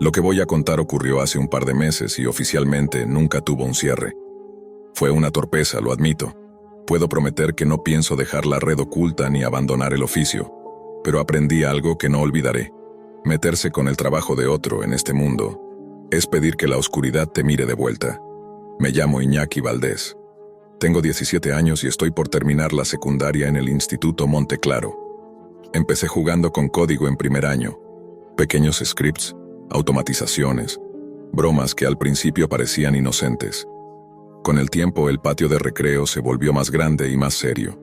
Lo que voy a contar ocurrió hace un par de meses y oficialmente nunca tuvo un cierre. Fue una torpeza, lo admito. Puedo prometer que no pienso dejar la red oculta ni abandonar el oficio, pero aprendí algo que no olvidaré. Meterse con el trabajo de otro en este mundo es pedir que la oscuridad te mire de vuelta. Me llamo Iñaki Valdés. Tengo 17 años y estoy por terminar la secundaria en el Instituto Monteclaro. Empecé jugando con código en primer año. Pequeños scripts, automatizaciones, bromas que al principio parecían inocentes. Con el tiempo el patio de recreo se volvió más grande y más serio.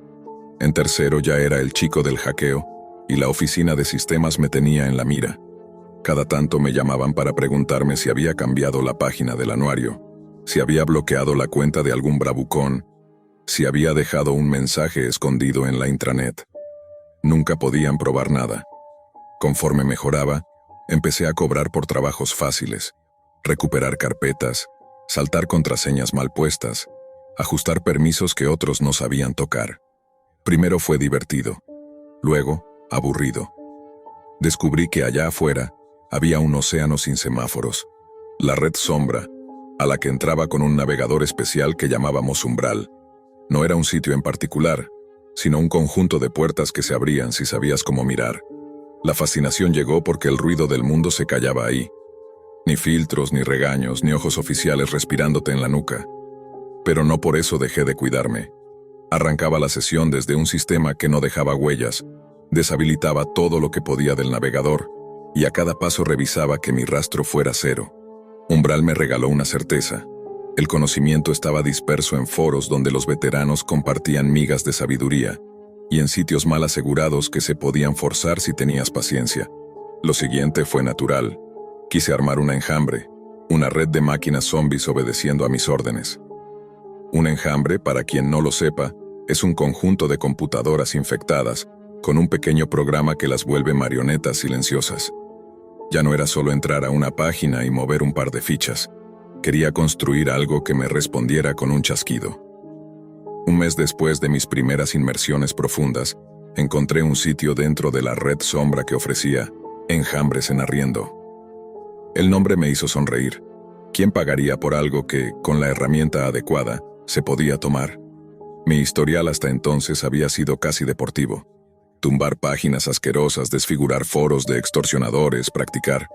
En tercero ya era el chico del hackeo y la oficina de sistemas me tenía en la mira. Cada tanto me llamaban para preguntarme si había cambiado la página del anuario, si había bloqueado la cuenta de algún bravucón, si había dejado un mensaje escondido en la intranet. Nunca podían probar nada. Conforme mejoraba, empecé a cobrar por trabajos fáciles, recuperar carpetas, saltar contraseñas mal puestas, ajustar permisos que otros no sabían tocar. Primero fue divertido, luego aburrido. Descubrí que allá afuera había un océano sin semáforos, la red sombra, a la que entraba con un navegador especial que llamábamos umbral. No era un sitio en particular, sino un conjunto de puertas que se abrían si sabías cómo mirar. La fascinación llegó porque el ruido del mundo se callaba ahí. Ni filtros, ni regaños, ni ojos oficiales respirándote en la nuca. Pero no por eso dejé de cuidarme. Arrancaba la sesión desde un sistema que no dejaba huellas, deshabilitaba todo lo que podía del navegador, y a cada paso revisaba que mi rastro fuera cero. Umbral me regaló una certeza. El conocimiento estaba disperso en foros donde los veteranos compartían migas de sabiduría, y en sitios mal asegurados que se podían forzar si tenías paciencia. Lo siguiente fue natural. Quise armar un enjambre, una red de máquinas zombies obedeciendo a mis órdenes. Un enjambre, para quien no lo sepa, es un conjunto de computadoras infectadas, con un pequeño programa que las vuelve marionetas silenciosas. Ya no era solo entrar a una página y mover un par de fichas. Quería construir algo que me respondiera con un chasquido. Un mes después de mis primeras inmersiones profundas, encontré un sitio dentro de la red sombra que ofrecía enjambres en arriendo. El nombre me hizo sonreír. ¿Quién pagaría por algo que, con la herramienta adecuada, se podía tomar? Mi historial hasta entonces había sido casi deportivo. Tumbar páginas asquerosas, desfigurar foros de extorsionadores, practicar.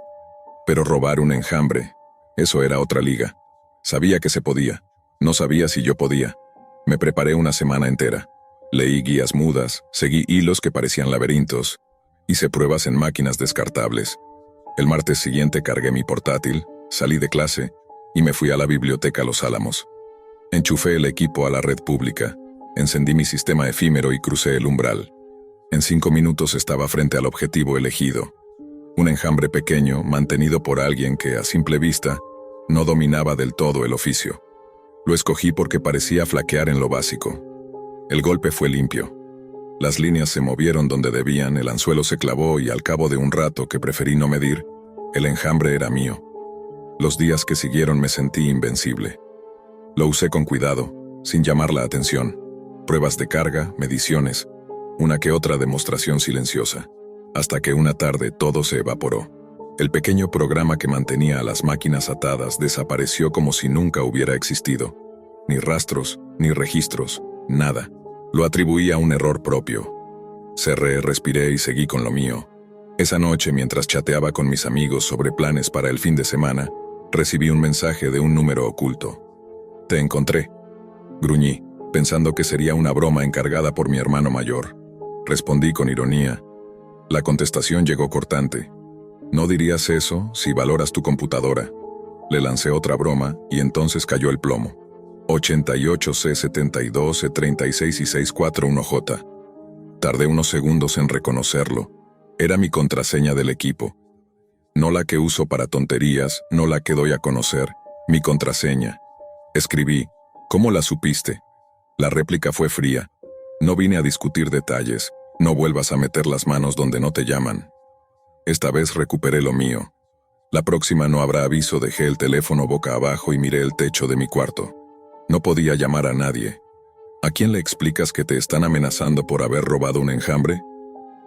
Pero robar un enjambre, eso era otra liga. Sabía que se podía. No sabía si yo podía. Me preparé una semana entera. Leí guías mudas, seguí hilos que parecían laberintos, hice pruebas en máquinas descartables. El martes siguiente cargué mi portátil, salí de clase y me fui a la biblioteca Los Álamos. Enchufé el equipo a la red pública, encendí mi sistema efímero y crucé el umbral. En 5 minutos estaba frente al objetivo elegido. Un enjambre pequeño, mantenido por alguien que, a simple vista, no dominaba del todo el oficio. Lo escogí porque parecía flaquear en lo básico. El golpe fue limpio. Las líneas se movieron donde debían, el anzuelo se clavó y al cabo de un rato que preferí no medir, el enjambre era mío. Los días que siguieron me sentí invencible. Lo usé con cuidado, sin llamar la atención. Pruebas de carga, mediciones, una que otra demostración silenciosa. Hasta que una tarde todo se evaporó. El pequeño programa que mantenía a las máquinas atadas desapareció como si nunca hubiera existido. Ni rastros, ni registros, nada. Lo atribuí a un error propio. Cerré, respiré y seguí con lo mío. Esa noche, mientras chateaba con mis amigos sobre planes para el fin de semana, recibí un mensaje de un número oculto. «Te encontré», gruñí, pensando que sería una broma encargada por mi hermano mayor. Respondí con ironía. La contestación llegó cortante. «No dirías eso si valoras tu computadora». Le lancé otra broma y entonces cayó el plomo. 88C72C36 y 641J. Tardé unos segundos en reconocerlo. Era mi contraseña del equipo. No la que uso para tonterías, no la que doy a conocer. Mi contraseña. Escribí. «¿Cómo la supiste?» La réplica fue fría. «No vine a discutir detalles. No vuelvas a meter las manos donde no te llaman». Esta vez recuperé lo mío. La próxima no habrá aviso, dejé el teléfono boca abajo y miré el techo de mi cuarto. No podía llamar a nadie. ¿A quién le explicas que te están amenazando por haber robado un enjambre?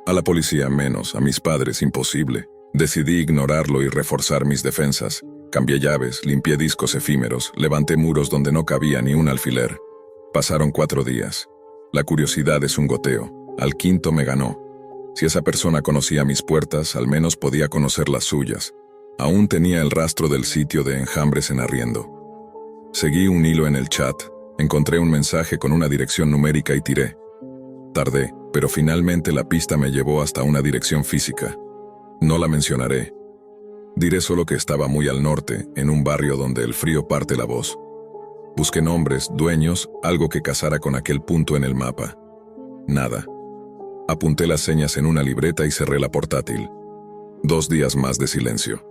A la policía menos, a mis padres imposible. Decidí ignorarlo y reforzar mis defensas. Cambié llaves, limpié discos efímeros, levanté muros donde no cabía ni un alfiler. Pasaron 4 días. La curiosidad es un goteo. Al quinto me ganó. Si esa persona conocía mis puertas, al menos podía conocer las suyas. Aún tenía el rastro del sitio de enjambres en arriendo. Seguí un hilo en el chat. Encontré un mensaje con una dirección numérica y tiré. Tardé, pero finalmente la pista me llevó hasta una dirección física. No la mencionaré. Diré solo que estaba muy al norte, en un barrio donde el frío parte la voz. Busqué nombres, dueños, algo que casara con aquel punto en el mapa. Nada. Apunté las señas en una libreta y cerré la portátil. 2 días más de silencio.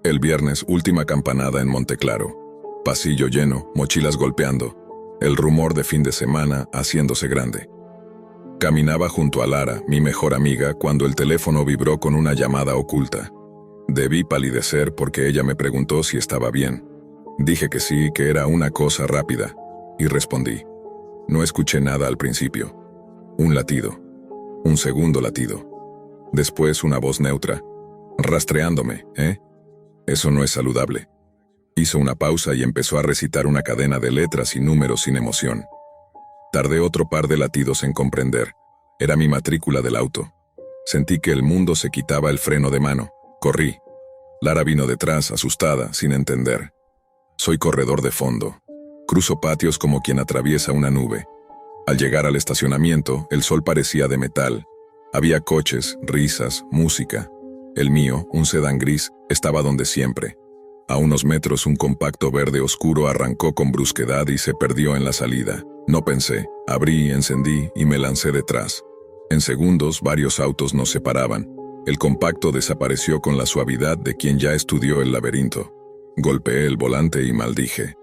El viernes, última campanada en Monteclaro. Pasillo lleno, mochilas golpeando. El rumor de fin de semana haciéndose grande. Caminaba junto a Lara, mi mejor amiga, cuando el teléfono vibró con una llamada oculta. Debí palidecer porque ella me preguntó si estaba bien. Dije que sí, que era una cosa rápida, y respondí. No escuché nada al principio. Un latido. Un segundo latido. Después una voz neutra. Rastreándome, ¿eh? Eso no es saludable. Hizo una pausa y empezó a recitar una cadena de letras y números sin emoción. Tardé otro par de latidos en comprender. Era mi matrícula del auto. Sentí que el mundo se quitaba el freno de mano. Corrí. Lara vino detrás, asustada, sin entender. Soy corredor de fondo. Cruzo patios como quien atraviesa una nube. Al llegar al estacionamiento, el sol parecía de metal. Había coches, risas, música. El mío, un sedán gris, estaba donde siempre. A unos metros un compacto verde oscuro arrancó con brusquedad y se perdió en la salida. No pensé, abrí, encendí y me lancé detrás. En segundos varios autos nos separaban. El compacto desapareció con la suavidad de quien ya estudió el laberinto. Golpeé el volante y maldije.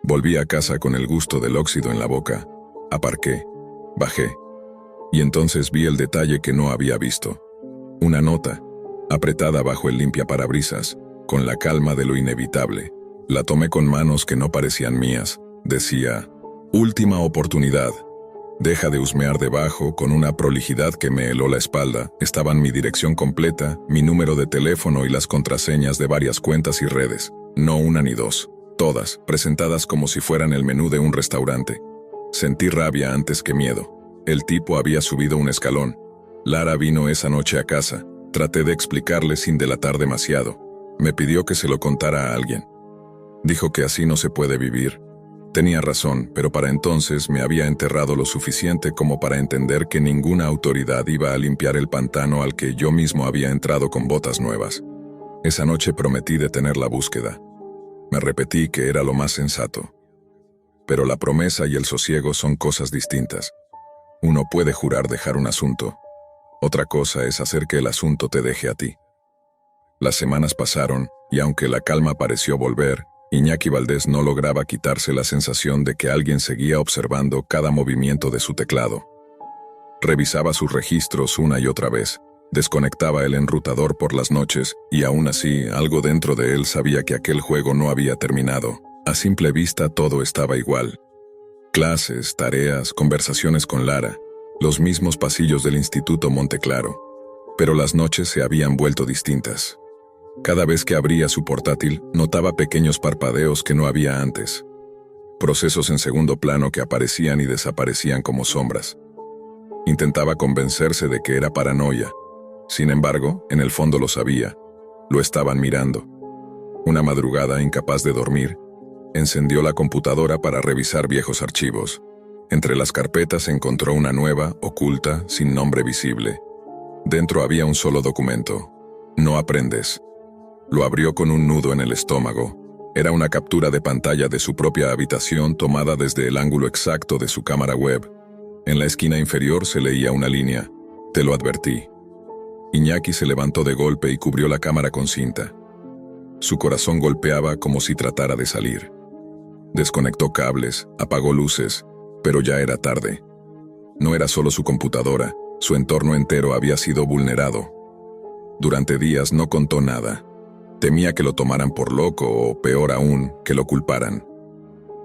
Volví a casa con el gusto del óxido en la boca. Aparqué. Bajé. Y entonces vi el detalle que no había visto. Una nota, apretada bajo el limpiaparabrisas, con la calma de lo inevitable. La tomé con manos que no parecían mías. Decía, última oportunidad. Deja de husmear debajo. Con una prolijidad que me heló la espalda, estaban mi dirección completa, mi número de teléfono y las contraseñas de varias cuentas y redes. No una ni dos. Todas, presentadas como si fueran el menú de un restaurante. Sentí rabia antes que miedo. El tipo había subido un escalón. Lara vino esa noche a casa. Traté de explicarle sin delatar demasiado. Me pidió que se lo contara a alguien. Dijo que así no se puede vivir. Tenía razón, pero para entonces me había enterrado lo suficiente como para entender que ninguna autoridad iba a limpiar el pantano al que yo mismo había entrado con botas nuevas. Esa noche prometí detener la búsqueda. Me repetí que era lo más sensato. Pero la promesa y el sosiego son cosas distintas. Uno puede jurar dejar un asunto. Otra cosa es hacer que el asunto te deje a ti. Las semanas pasaron, y aunque la calma pareció volver, Iñaki Valdés no lograba quitarse la sensación de que alguien seguía observando cada movimiento de su teclado. Revisaba sus registros una y otra vez, desconectaba el enrutador por las noches, y aún así, algo dentro de él sabía que aquel juego no había terminado. A simple vista todo estaba igual. Clases, tareas, conversaciones con Lara, los mismos pasillos del Instituto Monteclaro. Pero las noches se habían vuelto distintas. Cada vez que abría su portátil, notaba pequeños parpadeos que no había antes. Procesos en segundo plano que aparecían y desaparecían como sombras. Intentaba convencerse de que era paranoia. Sin embargo, en el fondo lo sabía. Lo estaban mirando. Una madrugada, incapaz de dormir, encendió la computadora para revisar viejos archivos. Entre las carpetas encontró una nueva, oculta, sin nombre visible. Dentro había un solo documento. No aprendes. Lo abrió con un nudo en el estómago. Era una captura de pantalla de su propia habitación tomada desde el ángulo exacto de su cámara web. En la esquina inferior se leía una línea. Te lo advertí. Iñaki se levantó de golpe y cubrió la cámara con cinta. Su corazón golpeaba como si tratara de salir. Desconectó cables, apagó luces, pero ya era tarde. No era solo su computadora, su entorno entero había sido vulnerado. Durante días no contó nada. Temía que lo tomaran por loco o, peor aún, que lo culparan.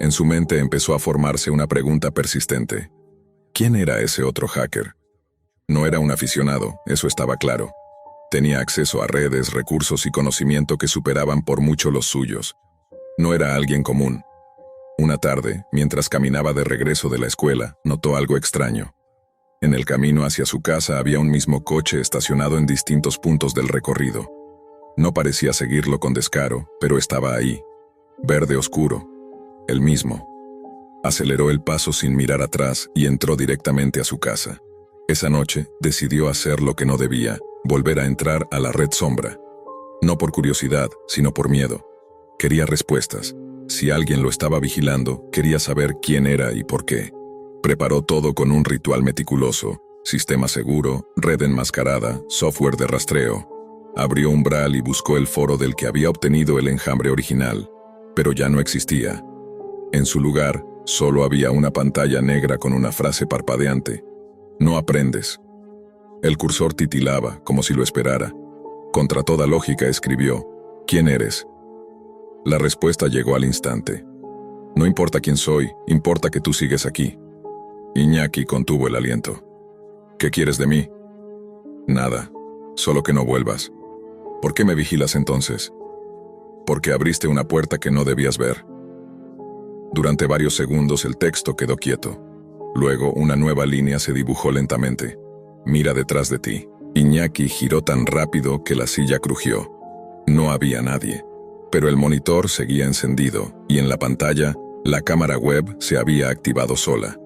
En su mente empezó a formarse una pregunta persistente. ¿Quién era ese otro hacker? No era un aficionado, eso estaba claro. Tenía acceso a redes, recursos y conocimiento que superaban por mucho los suyos. No era alguien común. Una tarde, mientras caminaba de regreso de la escuela, notó algo extraño. En el camino hacia su casa había un mismo coche estacionado en distintos puntos del recorrido. No parecía seguirlo con descaro, pero estaba ahí. Verde oscuro. El mismo. Aceleró el paso sin mirar atrás y entró directamente a su casa. Esa noche, decidió hacer lo que no debía, volver a entrar a la red sombra. No por curiosidad, sino por miedo. Quería respuestas. Si alguien lo estaba vigilando, quería saber quién era y por qué. Preparó todo con un ritual meticuloso: sistema seguro, red enmascarada, software de rastreo. Abrió un Braille y buscó el foro del que había obtenido el enjambre original, pero ya no existía. En su lugar, solo había una pantalla negra con una frase parpadeante: «No aprendes». El cursor titilaba, como si lo esperara. Contra toda lógica escribió: «¿Quién eres?». La respuesta llegó al instante: «No importa quién soy, importa que tú sigues aquí». Iñaki contuvo el aliento. «¿Qué quieres de mí?». «Nada, solo que no vuelvas». «¿Por qué me vigilas entonces?». «Porque abriste una puerta que no debías ver». Durante varios segundos el texto quedó quieto. Luego una nueva línea se dibujó lentamente. «Mira detrás de ti». Iñaki giró tan rápido que la silla crujió. No había nadie. Pero el monitor seguía encendido, y en la pantalla, la cámara web se había activado sola.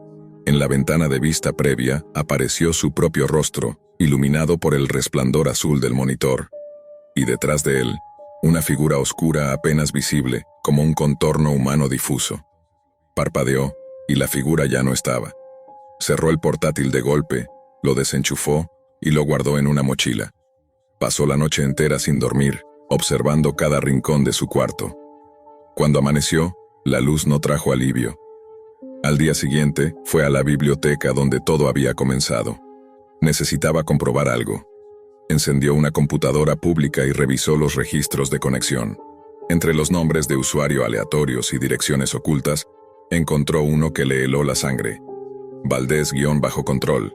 En la ventana de vista previa apareció su propio rostro, iluminado por el resplandor azul del monitor. Y detrás de él, una figura oscura apenas visible, como un contorno humano difuso. Parpadeó, y la figura ya no estaba. Cerró el portátil de golpe, lo desenchufó y lo guardó en una mochila. Pasó la noche entera sin dormir, observando cada rincón de su cuarto. Cuando amaneció, la luz no trajo alivio. Al día siguiente, fue a la biblioteca donde todo había comenzado. Necesitaba comprobar algo. Encendió una computadora pública y revisó los registros de conexión. Entre los nombres de usuario aleatorios y direcciones ocultas, encontró uno que le heló la sangre: Valdés-control.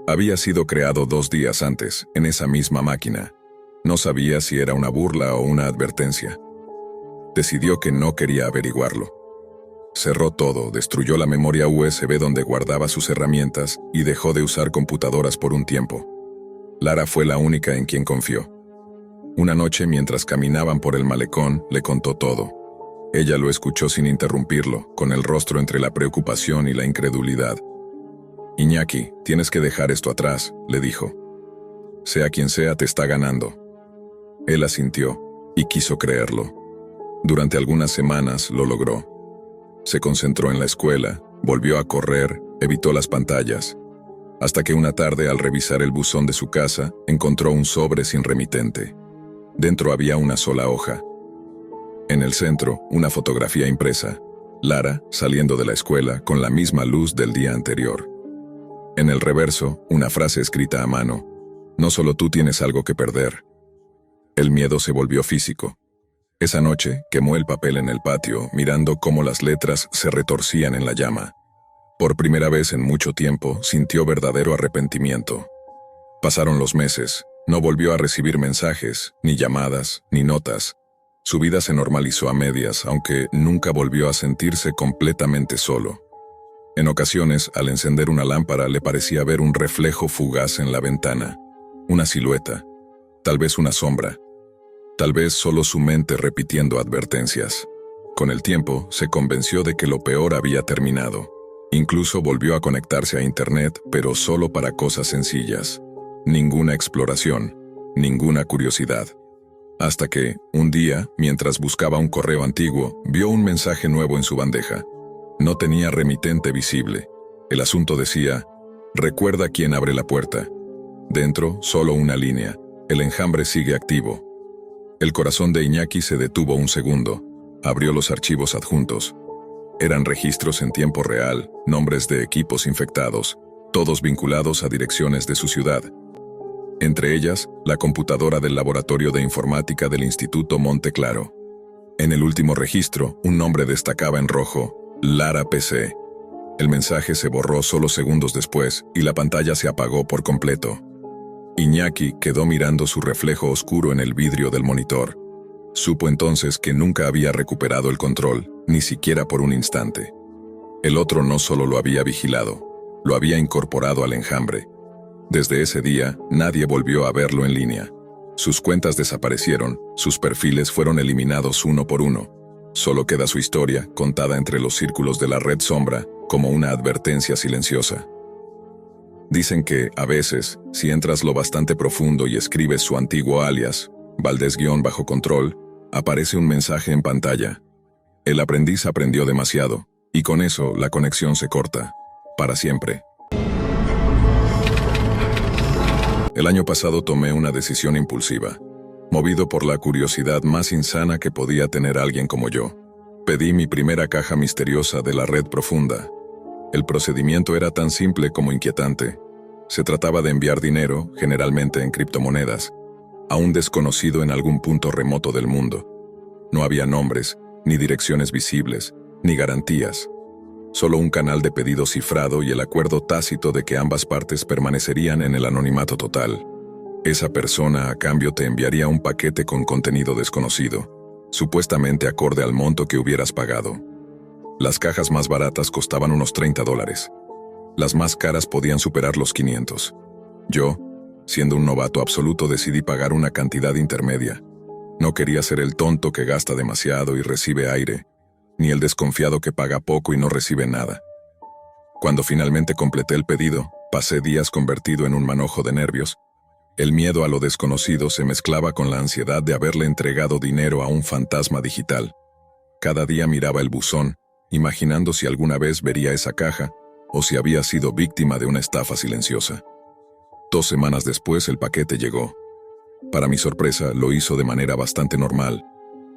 Había sido creado 2 días antes, en esa misma máquina. No sabía si era una burla o una advertencia. Decidió que no quería averiguarlo. Cerró todo, destruyó la memoria USB donde guardaba sus herramientas y dejó de usar computadoras por un tiempo. Lara fue la única en quien confió. Una noche, mientras caminaban por el malecón, le contó todo. Ella lo escuchó sin interrumpirlo, con el rostro entre la preocupación y la incredulidad. «Iñaki, tienes que dejar esto atrás», le dijo. «Sea quien sea, te está ganando». Él asintió, y quiso creerlo. Durante algunas semanas lo logró. Se concentró en la escuela, volvió a correr, evitó las pantallas. Hasta que una tarde, al revisar el buzón de su casa, encontró un sobre sin remitente. Dentro había una sola hoja. En el centro, una fotografía impresa. Lara, saliendo de la escuela, con la misma luz del día anterior. En el reverso, una frase escrita a mano: «No solo tú tienes algo que perder». El miedo se volvió físico. Esa noche, quemó el papel en el patio, mirando cómo las letras se retorcían en la llama. Por primera vez en mucho tiempo, sintió verdadero arrepentimiento. Pasaron los meses, no volvió a recibir mensajes, ni llamadas, ni notas. Su vida se normalizó a medias, aunque nunca volvió a sentirse completamente solo. En ocasiones, al encender una lámpara, le parecía ver un reflejo fugaz en la ventana. Una silueta, tal vez una sombra. Tal vez solo su mente repitiendo advertencias. Con el tiempo, se convenció de que lo peor había terminado. Incluso volvió a conectarse a Internet, pero solo para cosas sencillas. Ninguna exploración, ninguna curiosidad. Hasta que, un día, mientras buscaba un correo antiguo, vio un mensaje nuevo en su bandeja. No tenía remitente visible. El asunto decía: «Recuerda quién abre la puerta». Dentro, solo una línea: «El enjambre sigue activo». El corazón de Iñaki se detuvo un segundo. Abrió los archivos adjuntos. Eran registros en tiempo real, nombres de equipos infectados, todos vinculados a direcciones de su ciudad. Entre ellas, la computadora del Laboratorio de Informática del Instituto Monte Claro. En el último registro, un nombre destacaba en rojo: Lara PC. El mensaje se borró solo segundos después y la pantalla se apagó por completo. Iñaki quedó mirando su reflejo oscuro en el vidrio del monitor. Supo entonces que nunca había recuperado el control, ni siquiera por un instante. El otro no solo lo había vigilado, lo había incorporado al enjambre. Desde ese día, nadie volvió a verlo en línea. Sus cuentas desaparecieron, sus perfiles fueron eliminados uno por uno. Solo queda su historia, contada entre los círculos de la red sombra, como una advertencia silenciosa. Dicen que, a veces, si entras lo bastante profundo y escribes su antiguo alias, Valdés-bajo-control, aparece un mensaje en pantalla. El aprendiz aprendió demasiado, y con eso la conexión se corta. Para siempre. El año pasado tomé una decisión impulsiva, movido por la curiosidad más insana que podía tener alguien como yo. Pedí mi primera caja misteriosa de la red profunda. El procedimiento era tan simple como inquietante. Se trataba de enviar dinero, generalmente en criptomonedas, a un desconocido en algún punto remoto del mundo. No había nombres, ni direcciones visibles, ni garantías. Solo un canal de pedido cifrado y el acuerdo tácito de que ambas partes permanecerían en el anonimato total. Esa persona a cambio te enviaría un paquete con contenido desconocido, supuestamente acorde al monto que hubieras pagado. Las cajas más baratas costaban unos $30. Las más caras podían superar los 500. Yo, siendo un novato absoluto, decidí pagar una cantidad intermedia. No quería ser el tonto que gasta demasiado y recibe aire, ni el desconfiado que paga poco y no recibe nada. Cuando finalmente completé el pedido, pasé días convertido en un manojo de nervios. El miedo a lo desconocido se mezclaba con la ansiedad de haberle entregado dinero a un fantasma digital. Cada día miraba el buzón, imaginando si alguna vez vería esa caja, o si había sido víctima de una estafa silenciosa. 2 semanas después el paquete llegó. Para mi sorpresa, lo hizo de manera bastante normal.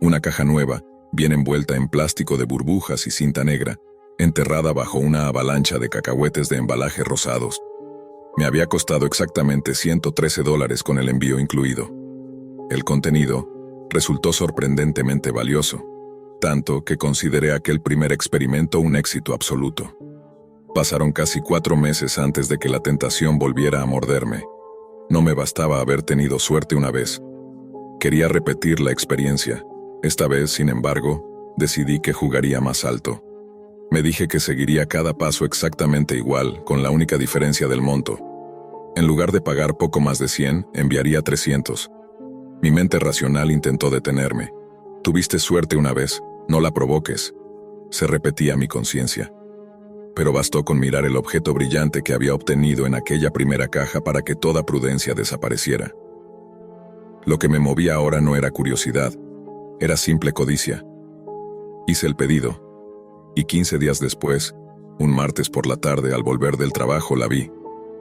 Una caja nueva, bien envuelta en plástico de burbujas y cinta negra, enterrada bajo una avalancha de cacahuetes de embalaje rosados. Me había costado exactamente $113 con el envío incluido. El contenido resultó sorprendentemente valioso, tanto que consideré aquel primer experimento un éxito absoluto. Pasaron casi 4 meses antes de que la tentación volviera a morderme. No me bastaba haber tenido suerte una vez. Quería repetir la experiencia. Esta vez, sin embargo, decidí que jugaría más alto. Me dije que seguiría cada paso exactamente igual, con la única diferencia del monto. En lugar de pagar poco más de 100, enviaría 300. Mi mente racional intentó detenerme. Tuviste suerte una vez, no la provoques. Se repetía mi conciencia. Pero bastó con mirar el objeto brillante que había obtenido en aquella primera caja para que toda prudencia desapareciera. Lo que me movía ahora no era curiosidad, era simple codicia. Hice el pedido, y 15 días después, un martes por la tarde al volver del trabajo la vi,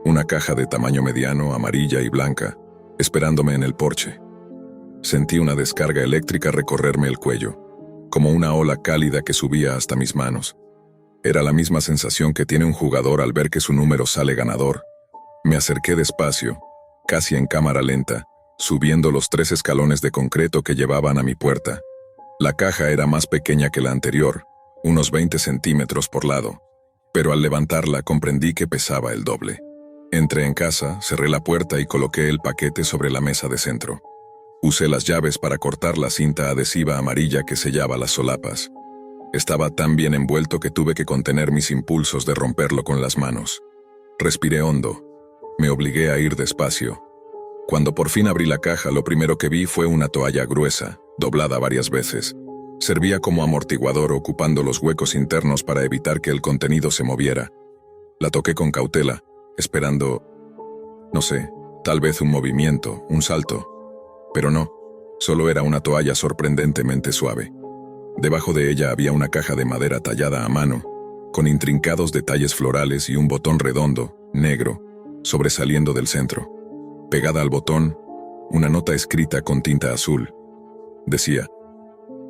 una caja de tamaño mediano, amarilla y blanca, esperándome en el porche. Sentí una descarga eléctrica recorrerme el cuello, como una ola cálida que subía hasta mis manos. Era la misma sensación que tiene un jugador al ver que su número sale ganador. Me acerqué despacio, casi en cámara lenta, subiendo los 3 escalones de concreto que llevaban a mi puerta. La caja era más pequeña que la anterior, unos 20 centímetros por lado, pero al levantarla comprendí que pesaba el doble. Entré en casa, cerré la puerta y coloqué el paquete sobre la mesa de centro. Usé las llaves para cortar la cinta adhesiva amarilla que sellaba las solapas. Estaba tan bien envuelto que tuve que contener mis impulsos de romperlo con las manos. Respiré hondo. Me obligué a ir despacio. Cuando por fin abrí la caja, lo primero que vi fue una toalla gruesa, doblada varias veces. Servía como amortiguador, ocupando los huecos internos para evitar que el contenido se moviera. La toqué con cautela, esperando, no sé, tal vez un movimiento, un salto. Pero no, solo era una toalla sorprendentemente suave. Debajo de ella había una caja de madera tallada a mano, con intrincados detalles florales y un botón redondo, negro, sobresaliendo del centro. Pegada al botón, una nota escrita con tinta azul. Decía: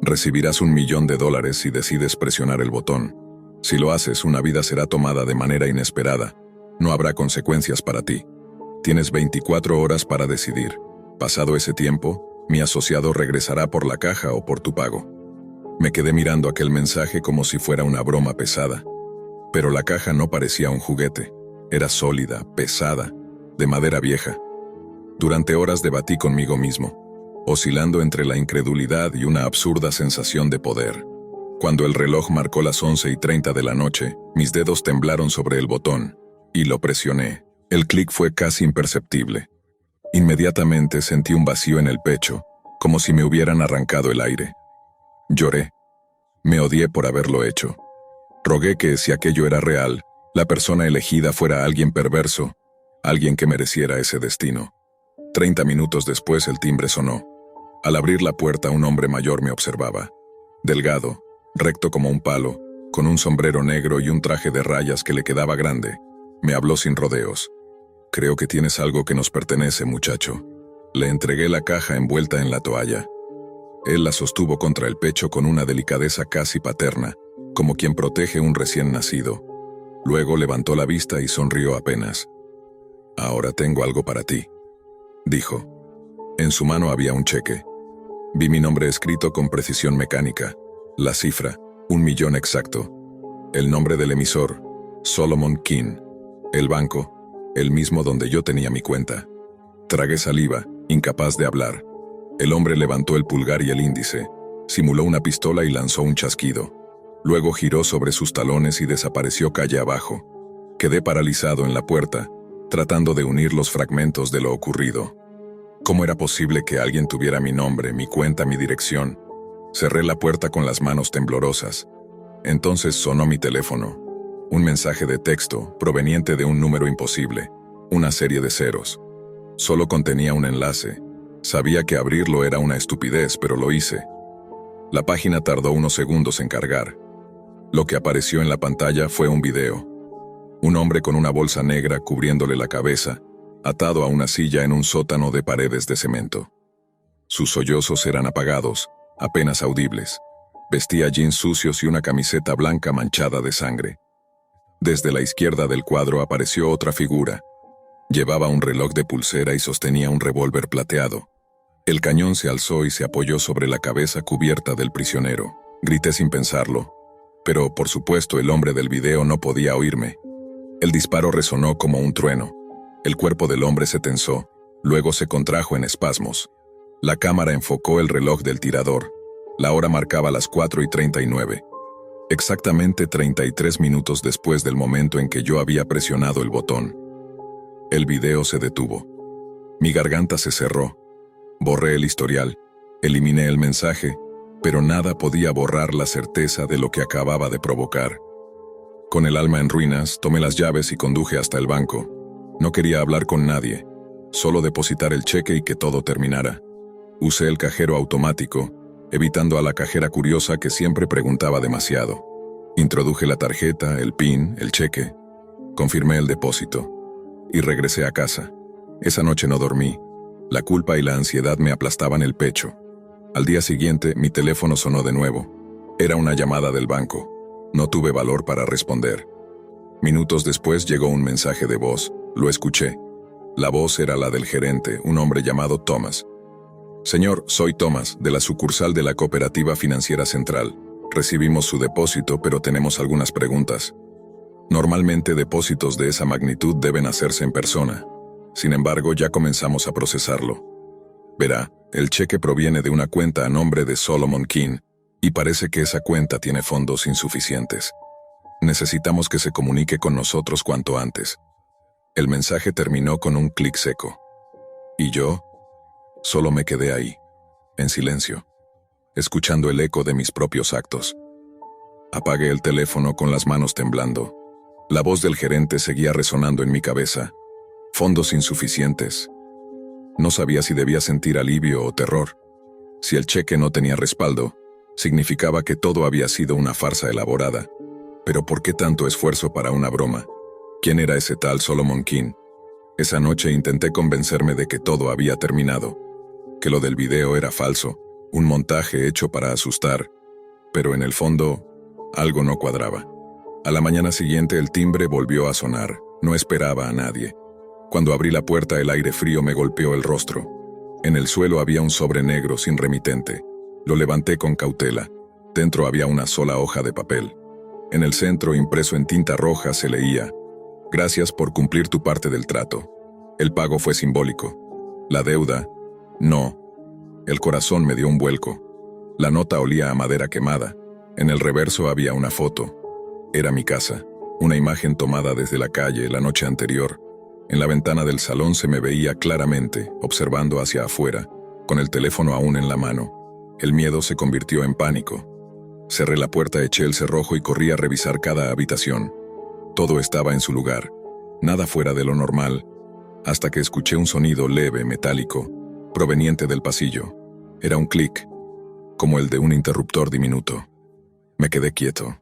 recibirás $1 millón si decides presionar el botón. Si lo haces, una vida será tomada de manera inesperada. No habrá consecuencias para ti. Tienes 24 horas para decidir. Pasado ese tiempo, mi asociado regresará por la caja o por tu pago. Me quedé mirando aquel mensaje como si fuera una broma pesada. Pero la caja no parecía un juguete. Era sólida, pesada, de madera vieja. Durante horas debatí conmigo mismo, oscilando entre la incredulidad y una absurda sensación de poder. Cuando el reloj marcó las 11:30 de la noche, mis dedos temblaron sobre el botón, y lo presioné. El clic fue casi imperceptible. Inmediatamente sentí un vacío en el pecho, como si me hubieran arrancado el aire. Lloré. Me odié por haberlo hecho. Rogué que, si aquello era real, la persona elegida fuera alguien perverso, alguien que mereciera ese destino. 30 minutos después el timbre sonó. Al abrir la puerta un hombre mayor me observaba. Delgado, recto como un palo, con un sombrero negro y un traje de rayas que le quedaba grande. Me habló sin rodeos. «Creo que tienes algo que nos pertenece, muchacho». Le entregué la caja envuelta en la toalla. Él la sostuvo contra el pecho con una delicadeza casi paterna, como quien protege un recién nacido. Luego levantó la vista y sonrió apenas. «Ahora tengo algo para ti», dijo. En su mano había un cheque. Vi mi nombre escrito con precisión mecánica. La cifra, 1.000.000 exacto. El nombre del emisor, Solomon King. El banco, el mismo donde yo tenía mi cuenta. Tragué saliva, incapaz de hablar. El hombre levantó el pulgar y el índice, simuló una pistola y lanzó un chasquido. Luego giró sobre sus talones y desapareció calle abajo. Quedé paralizado en la puerta, tratando de unir los fragmentos de lo ocurrido. ¿Cómo era posible que alguien tuviera mi nombre, mi cuenta, mi dirección? Cerré la puerta con las manos temblorosas. Entonces sonó mi teléfono. Un mensaje de texto, proveniente de un número imposible, una serie de ceros. Solo contenía un enlace. Sabía que abrirlo era una estupidez, pero lo hice. La página tardó unos segundos en cargar. Lo que apareció en la pantalla fue un video. Un hombre con una bolsa negra cubriéndole la cabeza, atado a una silla en un sótano de paredes de cemento. Sus sollozos eran apagados, apenas audibles. Vestía jeans sucios y una camiseta blanca manchada de sangre. Desde la izquierda del cuadro apareció otra figura. Llevaba un reloj de pulsera y sostenía un revólver plateado. El cañón se alzó y se apoyó sobre la cabeza cubierta del prisionero. Grité sin pensarlo. Pero, por supuesto, el hombre del video no podía oírme. El disparo resonó como un trueno. El cuerpo del hombre se tensó, luego se contrajo en espasmos. La cámara enfocó el reloj del tirador. La hora marcaba las 4:39. Exactamente 33 minutos después del momento en que yo había presionado el botón. El video se detuvo. Mi garganta se cerró. Borré el historial, eliminé el mensaje, pero nada podía borrar la certeza de lo que acababa de provocar. Con el alma en ruinas, tomé las llaves y conduje hasta el banco. No quería hablar con nadie, solo depositar el cheque y que todo terminara. Usé el cajero automático, evitando a la cajera curiosa que siempre preguntaba demasiado. Introduje la tarjeta, el PIN, el cheque. Confirmé el depósito. Y regresé a casa. Esa noche no dormí. La culpa y la ansiedad me aplastaban el pecho. Al día siguiente, mi teléfono sonó de nuevo. Era una llamada del banco. No tuve valor para responder. Minutos después llegó un mensaje de voz. Lo escuché. La voz era la del gerente, un hombre llamado Thomas. «Señor, soy Thomas, de la sucursal de la Cooperativa Financiera Central. Recibimos su depósito, pero tenemos algunas preguntas. Normalmente depósitos de esa magnitud deben hacerse en persona. Sin embargo, ya comenzamos a procesarlo. Verá, el cheque proviene de una cuenta a nombre de Solomon King, y parece que esa cuenta tiene fondos insuficientes. Necesitamos que se comunique con nosotros cuanto antes». El mensaje terminó con un clic seco. Y yo solo me quedé ahí, en silencio, escuchando el eco de mis propios actos. Apagué el teléfono con las manos temblando. La voz del gerente seguía resonando en mi cabeza. Fondos insuficientes. No sabía si debía sentir alivio o terror. Si el cheque no tenía respaldo, significaba que todo había sido una farsa elaborada. Pero ¿por qué tanto esfuerzo para una broma? ¿Quién era ese tal Solomon King? Esa noche intenté convencerme de que todo había terminado, que lo del video era falso, un montaje hecho para asustar, pero en el fondo, algo no cuadraba. A la mañana siguiente el timbre volvió a sonar, no esperaba a nadie. Cuando abrí la puerta el aire frío me golpeó el rostro. En el suelo había un sobre negro sin remitente. Lo levanté con cautela. Dentro había una sola hoja de papel. En el centro, impreso en tinta roja, se leía: «Gracias por cumplir tu parte del trato. El pago fue simbólico». La deuda, no. El corazón me dio un vuelco. La nota olía a madera quemada. En el reverso había una foto. Era mi casa, una imagen tomada desde la calle la noche anterior. En la ventana del salón se me veía claramente, observando hacia afuera, con el teléfono aún en la mano. El miedo se convirtió en pánico. Cerré la puerta, eché el cerrojo y corrí a revisar cada habitación. Todo estaba en su lugar, nada fuera de lo normal, hasta que escuché un sonido leve, metálico, proveniente del pasillo. Era un clic, como el de un interruptor diminuto. Me quedé quieto.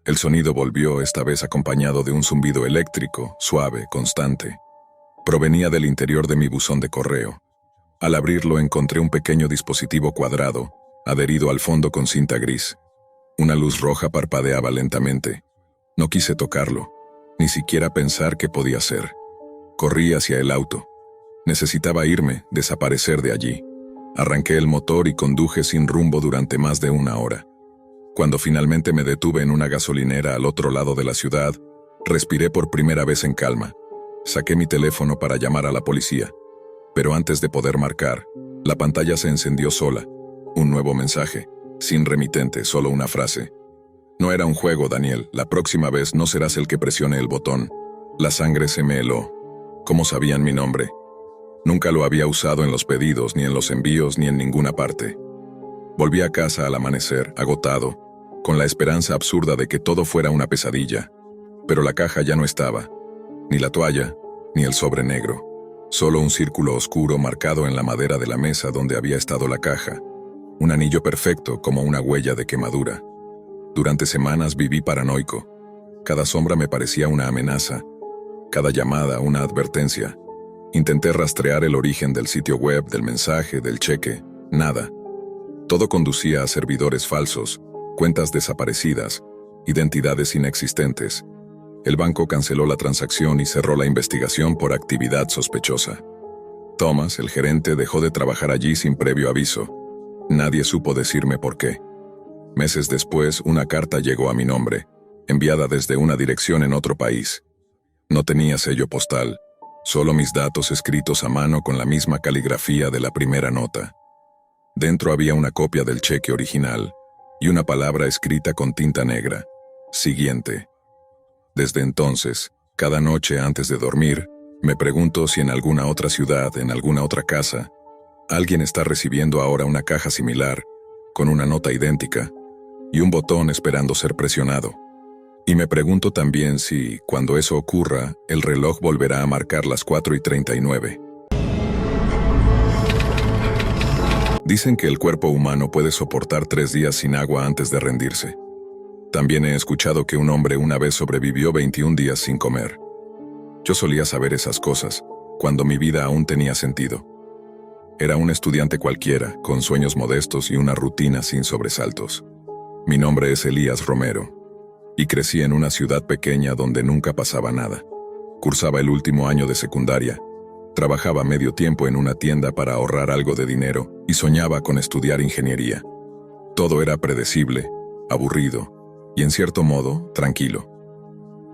El sonido volvió, esta vez acompañado de un zumbido eléctrico, suave, constante. Provenía del interior de mi buzón de correo. Al abrirlo encontré un pequeño dispositivo cuadrado, adherido al fondo con cinta gris. Una luz roja parpadeaba lentamente. No quise tocarlo, ni siquiera pensar qué podía ser. Corrí hacia el auto. Necesitaba irme, desaparecer de allí. Arranqué el motor y conduje sin rumbo durante más de una hora. Cuando finalmente me detuve en una gasolinera al otro lado de la ciudad, respiré por primera vez en calma. Saqué mi teléfono para llamar a la policía. Pero antes de poder marcar, la pantalla se encendió sola. Un nuevo mensaje, sin remitente, solo una frase. No era un juego, Daniel. La próxima vez no serás el que presione el botón. La sangre se me heló. ¿Cómo sabían mi nombre? Nunca lo había usado en los pedidos, ni en los envíos, ni en ninguna parte. Volví a casa al amanecer, agotado, con la esperanza absurda de que todo fuera una pesadilla. Pero la caja ya no estaba. Ni la toalla, ni el sobre negro. Solo un círculo oscuro marcado en la madera de la mesa donde había estado la caja. Un anillo perfecto como una huella de quemadura. Durante semanas viví paranoico. Cada sombra me parecía una amenaza. Cada llamada una advertencia. Intenté rastrear el origen del sitio web, del mensaje, del cheque. Nada. Todo conducía a servidores falsos, cuentas desaparecidas, identidades inexistentes. El banco canceló la transacción y cerró la investigación por actividad sospechosa. Thomas, el gerente, dejó de trabajar allí sin previo aviso. Nadie supo decirme por qué. Meses después, una carta llegó a mi nombre, enviada desde una dirección en otro país. No tenía sello postal, solo mis datos escritos a mano con la misma caligrafía de la primera nota. Dentro había una copia del cheque original y una palabra escrita con tinta negra: siguiente. Desde entonces, cada noche antes de dormir, me pregunto si en alguna otra ciudad, en alguna otra casa, alguien está recibiendo ahora una caja similar, con una nota idéntica, y un botón esperando ser presionado. Y me pregunto también si, cuando eso ocurra, el reloj volverá a marcar las 4:39. Dicen que el cuerpo humano puede soportar 3 días sin agua antes de rendirse. También he escuchado que un hombre una vez sobrevivió 21 días sin comer. Yo solía saber esas cosas, cuando mi vida aún tenía sentido. Era un estudiante cualquiera, con sueños modestos y una rutina sin sobresaltos. Mi nombre es Elías Romero. Y crecí en una ciudad pequeña donde nunca pasaba nada. Cursaba el último año de secundaria, trabajaba medio tiempo en una tienda para ahorrar algo de dinero y soñaba con estudiar ingeniería. Todo era predecible, aburrido y en cierto modo tranquilo.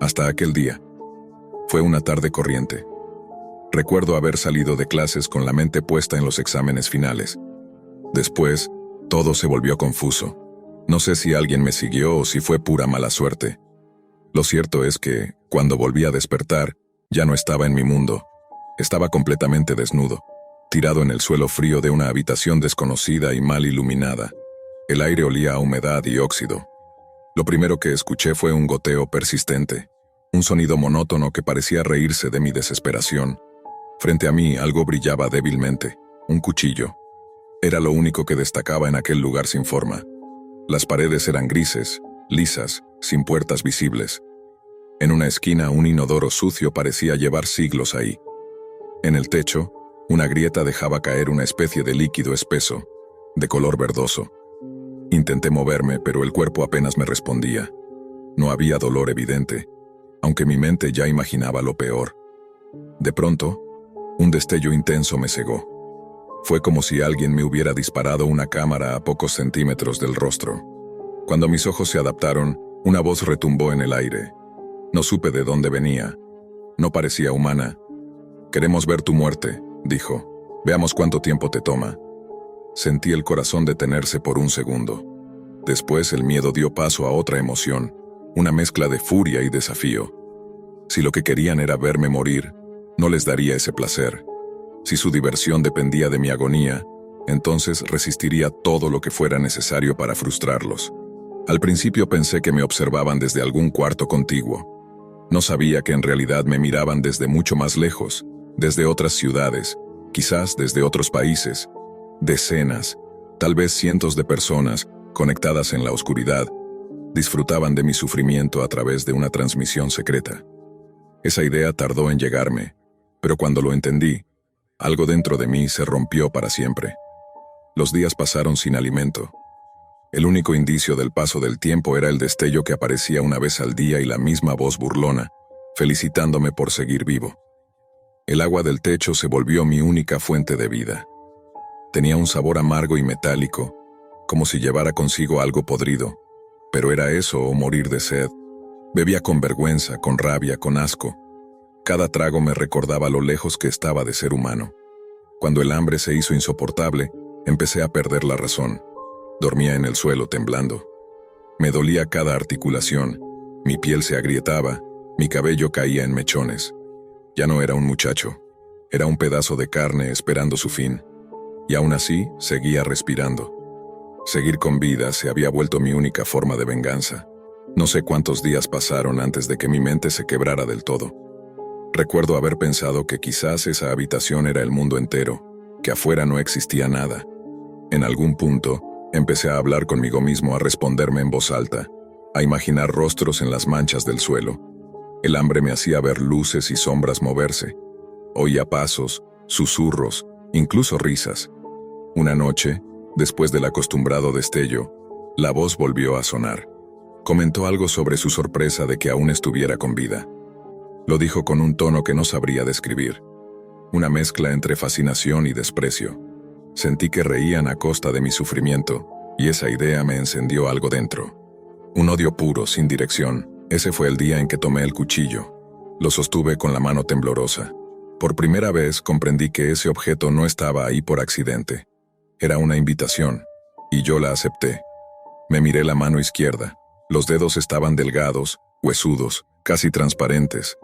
Hasta aquel día. Fue una tarde corriente. Recuerdo haber salido de clases con la mente puesta en los exámenes finales. Después, todo se volvió confuso. No sé si alguien me siguió o si fue pura mala suerte. Lo cierto es que, cuando volví a despertar, ya no estaba en mi mundo. Estaba completamente desnudo, tirado en el suelo frío de una habitación desconocida y mal iluminada. El aire olía a humedad y óxido. Lo primero que escuché fue un goteo persistente, un sonido monótono que parecía reírse de mi desesperación. Frente a mí algo brillaba débilmente, un cuchillo. Era lo único que destacaba en aquel lugar sin forma. Las paredes eran grises, lisas, sin puertas visibles. En una esquina un inodoro sucio parecía llevar siglos ahí. En el techo, una grieta dejaba caer una especie de líquido espeso, de color verdoso. Intenté moverme, pero el cuerpo apenas me respondía. No había dolor evidente, aunque mi mente ya imaginaba lo peor. De pronto, un destello intenso me cegó. Fue como si alguien me hubiera disparado una cámara a pocos centímetros del rostro. Cuando mis ojos se adaptaron, una voz retumbó en el aire. No supe de dónde venía. No parecía humana. «Queremos ver tu muerte», dijo. Veamos cuánto tiempo te toma. Sentí el corazón detenerse por un segundo. Después el miedo dio paso a otra emoción, una mezcla de furia y desafío. Si lo que querían era verme morir, no les daría ese placer. Si su diversión dependía de mi agonía, entonces resistiría todo lo que fuera necesario para frustrarlos. Al principio pensé que me observaban desde algún cuarto contiguo. No sabía que en realidad me miraban desde mucho más lejos, desde otras ciudades, quizás desde otros países. Decenas, tal vez cientos de personas, conectadas en la oscuridad, disfrutaban de mi sufrimiento a través de una transmisión secreta. Esa idea tardó en llegarme, pero cuando lo entendí, algo dentro de mí se rompió para siempre. Los días pasaron sin alimento. El único indicio del paso del tiempo era el destello que aparecía una vez al día y la misma voz burlona, felicitándome por seguir vivo. El agua del techo se volvió mi única fuente de vida. Tenía un sabor amargo y metálico, como si llevara consigo algo podrido, pero era eso o morir de sed. Bebía con vergüenza, con rabia, con asco. Cada trago me recordaba lo lejos que estaba de ser humano. Cuando el hambre se hizo insoportable, empecé a perder la razón. Dormía en el suelo temblando. Me dolía cada articulación, mi piel se agrietaba, mi cabello caía en mechones. Ya no era un muchacho, era un pedazo de carne esperando su fin. Y aún así, seguía respirando. Seguir con vida se había vuelto mi única forma de venganza. No sé cuántos días pasaron antes de que mi mente se quebrara del todo. Recuerdo haber pensado que quizás esa habitación era el mundo entero, que afuera no existía nada. En algún punto, empecé a hablar conmigo mismo, a responderme en voz alta, a imaginar rostros en las manchas del suelo. El hambre me hacía ver luces y sombras moverse. Oía pasos, susurros, incluso risas. Una noche, después del acostumbrado destello, la voz volvió a sonar. Comentó algo sobre su sorpresa de que aún estuviera con vida. Lo dijo con un tono que no sabría describir. Una mezcla entre fascinación y desprecio. Sentí que reían a costa de mi sufrimiento, y esa idea me encendió algo dentro. Un odio puro, sin dirección. Ese fue el día en que tomé el cuchillo. Lo sostuve con la mano temblorosa. Por primera vez comprendí que ese objeto no estaba ahí por accidente. Era una invitación, y yo la acepté. Me miré la mano izquierda. Los dedos estaban delgados, huesudos, casi transparentes.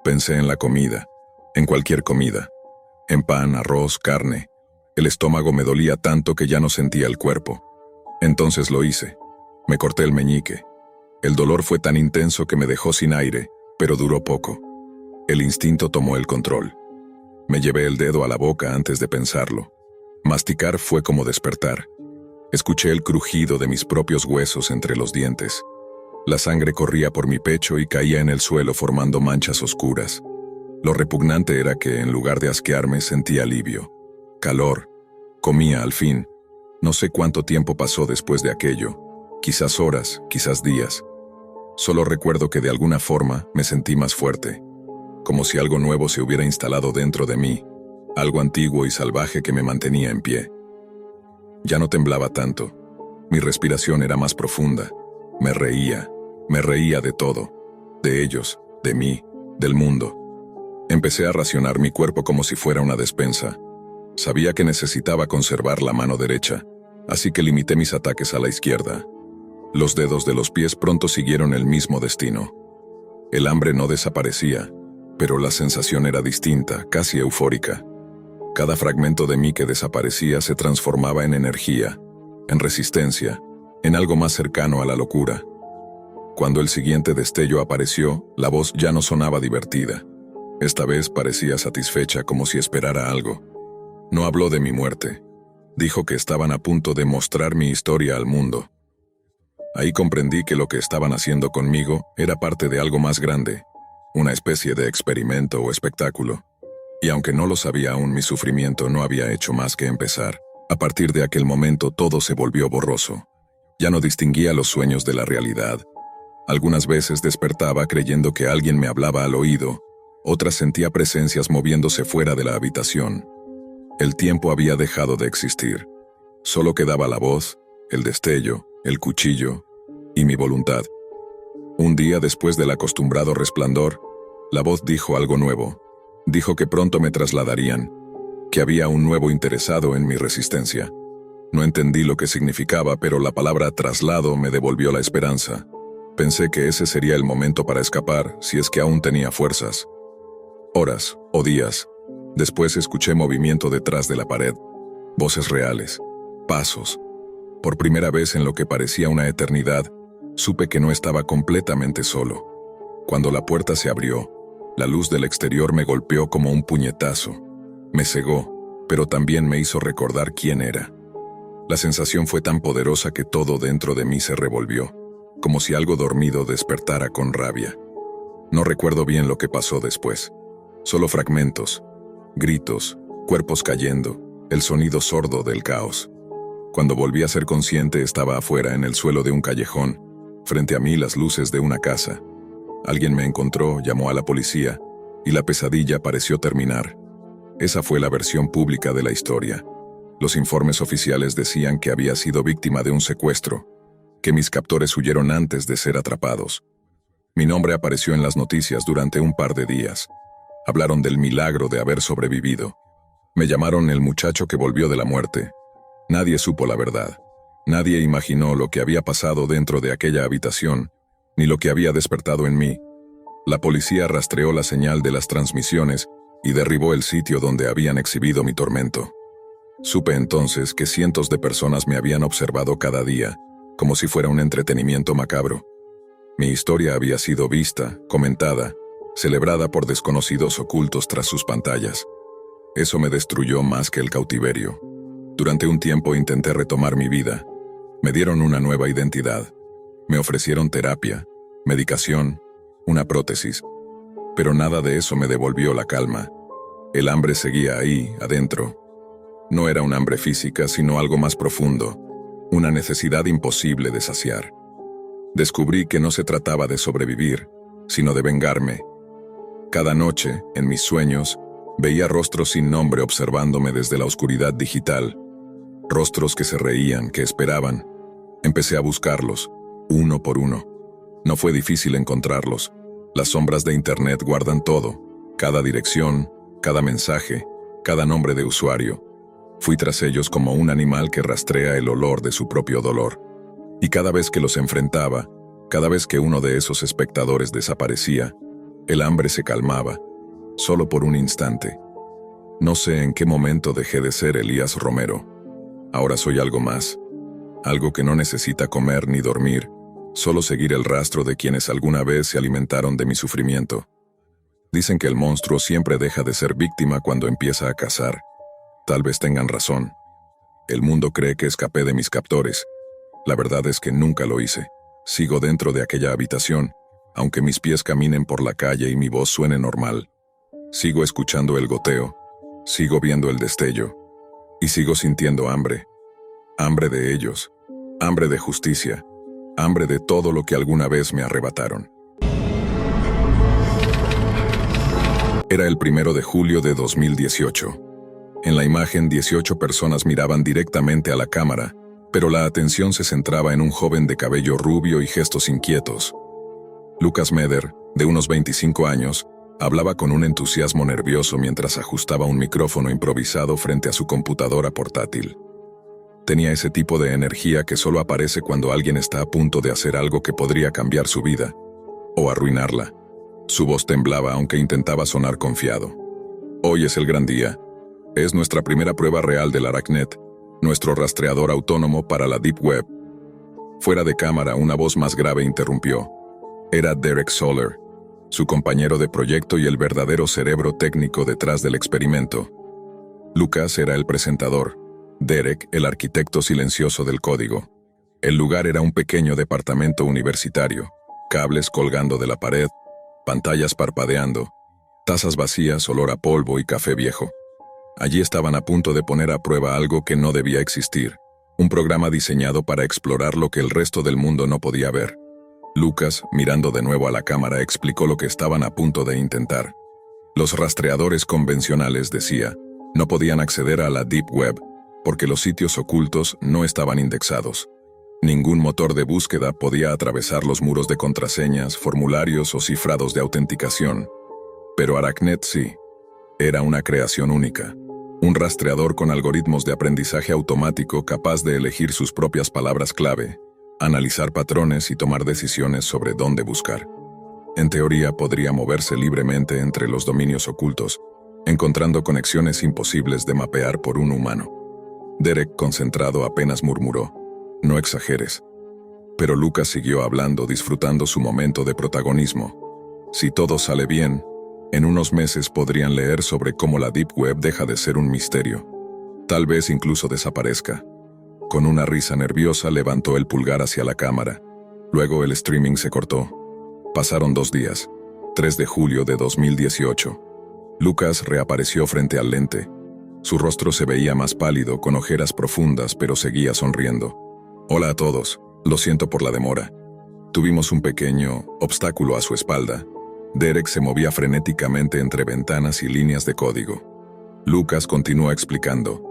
Pensé en la comida, en cualquier comida. En pan, arroz, carne. El estómago me dolía tanto que ya no sentía el cuerpo. Entonces lo hice. Me corté el meñique. El dolor fue tan intenso que me dejó sin aire, pero duró poco. El instinto tomó el control. Me llevé el dedo a la boca antes de pensarlo. Masticar fue como despertar. Escuché el crujido de mis propios huesos entre los dientes. La sangre corría por mi pecho y caía en el suelo formando manchas oscuras. Lo repugnante era que, en lugar de asquearme, sentía alivio. Calor. Comía al fin. No sé cuánto tiempo pasó después de aquello. Quizás horas, quizás días. Solo recuerdo que de alguna forma me sentí más fuerte. Como si algo nuevo se hubiera instalado dentro de mí. Algo antiguo y salvaje que me mantenía en pie. Ya no temblaba tanto. Mi respiración era más profunda. Me reía de todo. De ellos, de mí, del mundo. Empecé a racionar mi cuerpo como si fuera una despensa. Sabía que necesitaba conservar la mano derecha, así que limité mis ataques a la izquierda. Los dedos de los pies pronto siguieron el mismo destino. El hambre no desaparecía, pero la sensación era distinta, casi eufórica. Cada fragmento de mí que desaparecía se transformaba en energía, en resistencia, en algo más cercano a la locura. Cuando el siguiente destello apareció, la voz ya no sonaba divertida. Esta vez parecía satisfecha, como si esperara algo. No habló de mi muerte. Dijo que estaban a punto de mostrar mi historia al mundo. Ahí comprendí que lo que estaban haciendo conmigo era parte de algo más grande, una especie de experimento o espectáculo. Y aunque no lo sabía aún, mi sufrimiento no había hecho más que empezar. A partir de aquel momento todo se volvió borroso. Ya no distinguía los sueños de la realidad. Algunas veces despertaba creyendo que alguien me hablaba al oído, otras sentía presencias moviéndose fuera de la habitación. El tiempo había dejado de existir. Solo quedaba la voz, el destello, el cuchillo y mi voluntad. Un día después del acostumbrado resplandor, la voz dijo algo nuevo. Dijo que pronto me trasladarían, que había un nuevo interesado en mi resistencia. No entendí lo que significaba, pero la palabra traslado me devolvió la esperanza. Pensé que ese sería el momento para escapar, si es que aún tenía fuerzas. Horas o días después escuché movimiento detrás de la pared, voces reales, pasos. Por primera vez en lo que parecía una eternidad, supe que no estaba completamente solo. Cuando la puerta se abrió, la luz del exterior me golpeó como un puñetazo. Me cegó, pero también me hizo recordar quién era. La sensación fue tan poderosa que todo dentro de mí se revolvió, como si algo dormido despertara con rabia. No recuerdo bien lo que pasó después. Solo fragmentos, gritos, cuerpos cayendo, el sonido sordo del caos. Cuando volví a ser consciente estaba afuera en el suelo de un callejón, frente a mí las luces de una casa. Alguien me encontró, llamó a la policía, y la pesadilla pareció terminar. Esa fue la versión pública de la historia. Los informes oficiales decían que había sido víctima de un secuestro, que mis captores huyeron antes de ser atrapados. Mi nombre apareció en las noticias durante un par de días. Hablaron del milagro de haber sobrevivido. Me llamaron el muchacho que volvió de la muerte. Nadie supo la verdad. Nadie imaginó lo que había pasado dentro de aquella habitación, ni lo que había despertado en mí. La policía rastreó la señal de las transmisiones y derribó el sitio donde habían exhibido mi tormento. Supe entonces que cientos de personas me habían observado cada día, como si fuera un entretenimiento macabro. Mi historia había sido vista, comentada, celebrada por desconocidos ocultos tras sus pantallas. Eso me destruyó más que el cautiverio. Durante un tiempo intenté retomar mi vida. Me dieron una nueva identidad. Me ofrecieron terapia, medicación, una prótesis. Pero nada de eso me devolvió la calma. El hambre seguía ahí, adentro. No era un hambre física, sino algo más profundo, una necesidad imposible de saciar. Descubrí que no se trataba de sobrevivir, sino de vengarme. Cada noche, en mis sueños, veía rostros sin nombre observándome desde la oscuridad digital. Rostros que se reían, que esperaban. Empecé a buscarlos, uno por uno. No fue difícil encontrarlos. Las sombras de Internet guardan todo, cada dirección, cada mensaje, cada nombre de usuario. Fui tras ellos como un animal que rastrea el olor de su propio dolor. Y cada vez que los enfrentaba, cada vez que uno de esos espectadores desaparecía, el hambre se calmaba, solo por un instante. No sé en qué momento dejé de ser Elías Romero. Ahora soy algo más, algo que no necesita comer ni dormir, solo seguir el rastro de quienes alguna vez se alimentaron de mi sufrimiento. Dicen que el monstruo siempre deja de ser víctima cuando empieza a cazar. Tal vez tengan razón. El mundo cree que escapé de mis captores. La verdad es que nunca lo hice. Sigo dentro de aquella habitación, aunque mis pies caminen por la calle y mi voz suene normal. Sigo escuchando el goteo, sigo viendo el destello, y sigo sintiendo hambre. Hambre de ellos, hambre de justicia, hambre de todo lo que alguna vez me arrebataron. Era el 1 de julio de 2018. En la imagen 18 personas miraban directamente a la cámara, pero la atención se centraba en un joven de cabello rubio y gestos inquietos. Lucas Meder, de unos 25 años, hablaba con un entusiasmo nervioso mientras ajustaba un micrófono improvisado frente a su computadora portátil. Tenía ese tipo de energía que solo aparece cuando alguien está a punto de hacer algo que podría cambiar su vida, o arruinarla. Su voz temblaba aunque intentaba sonar confiado. Hoy es el gran día. Es nuestra primera prueba real del Aracnet, nuestro rastreador autónomo para la Deep Web. Fuera de cámara, una voz más grave interrumpió. Era Derek Soller, su compañero de proyecto y el verdadero cerebro técnico detrás del experimento. Lucas era el presentador, Derek el arquitecto silencioso del código. El lugar era un pequeño departamento universitario, cables colgando de la pared, pantallas parpadeando, tazas vacías, olor a polvo y café viejo. Allí estaban a punto de poner a prueba algo que no debía existir, un programa diseñado para explorar lo que el resto del mundo no podía ver. Lucas, mirando de nuevo a la cámara, explicó lo que estaban a punto de intentar. Los rastreadores convencionales, decía, no podían acceder a la Deep Web porque los sitios ocultos no estaban indexados. Ningún motor de búsqueda podía atravesar los muros de contraseñas, formularios o cifrados de autenticación. Pero Aracnet sí. Era una creación única, Un rastreador con algoritmos de aprendizaje automático capaz de elegir sus propias palabras clave, analizar patrones y tomar decisiones sobre dónde buscar. En teoría podría moverse libremente entre los dominios ocultos, encontrando conexiones imposibles de mapear por un humano. Derek, concentrado, apenas murmuró: «No exageres». Pero Lucas siguió hablando, disfrutando su momento de protagonismo. Si todo sale bien, en unos meses podrían leer sobre cómo la Deep Web deja de ser un misterio. Tal vez incluso desaparezca. Con una risa nerviosa levantó el pulgar hacia la cámara. Luego el streaming se cortó. Pasaron 2 días. 3 de julio de 2018. Lucas reapareció frente al lente. Su rostro se veía más pálido, con ojeras profundas, pero seguía sonriendo. «Hola a todos. Lo siento por la demora. Tuvimos un pequeño obstáculo a su espalda». Derek se movía frenéticamente entre ventanas y líneas de código. Lucas continuó explicando.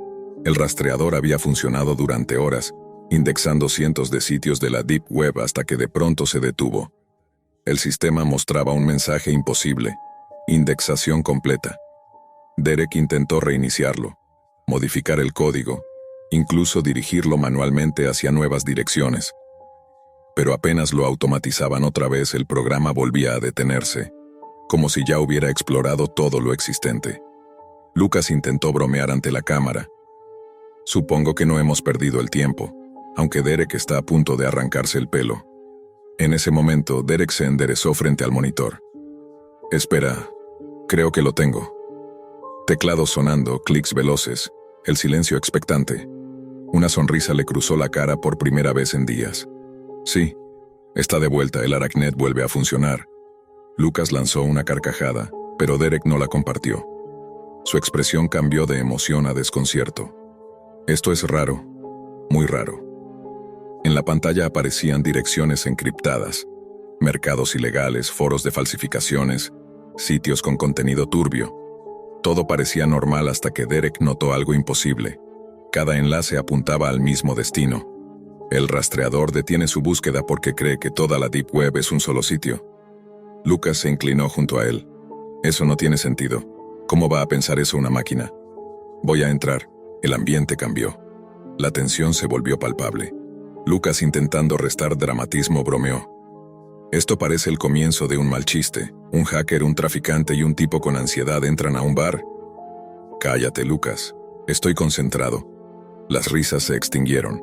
El rastreador había funcionado durante horas, indexando cientos de sitios de la Deep Web hasta que de pronto se detuvo. El sistema mostraba un mensaje imposible: indexación completa. Derek intentó reiniciarlo, modificar el código, incluso dirigirlo manualmente hacia nuevas direcciones. Pero apenas lo automatizaban otra vez, el programa volvía a detenerse, como si ya hubiera explorado todo lo existente. Lucas intentó bromear ante la cámara. «Supongo que no hemos perdido el tiempo», aunque Derek está a punto de arrancarse el pelo. En ese momento, Derek se enderezó frente al monitor. «Espera, creo que lo tengo». Teclados sonando, clics veloces, el silencio expectante. Una sonrisa le cruzó la cara por primera vez en días. «Sí, está de vuelta, el Aracnet vuelve a funcionar». Lucas lanzó una carcajada, pero Derek no la compartió. Su expresión cambió de emoción a desconcierto. «Esto es raro, muy raro». En la pantalla aparecían direcciones encriptadas, mercados ilegales, foros de falsificaciones, sitios con contenido turbio. Todo parecía normal hasta que Derek notó algo imposible. Cada enlace apuntaba al mismo destino. El rastreador detiene su búsqueda porque cree que toda la Deep Web es un solo sitio. Lucas se inclinó junto a él. «Eso no tiene sentido. ¿Cómo va a pensar eso una máquina?» «Voy a entrar». El ambiente cambió. La tensión se volvió palpable. Lucas, intentando restar dramatismo, bromeó: «Esto parece el comienzo de un mal chiste. Un hacker, un traficante y un tipo con ansiedad entran a un bar». «Cállate, Lucas. Estoy concentrado». Las risas se extinguieron.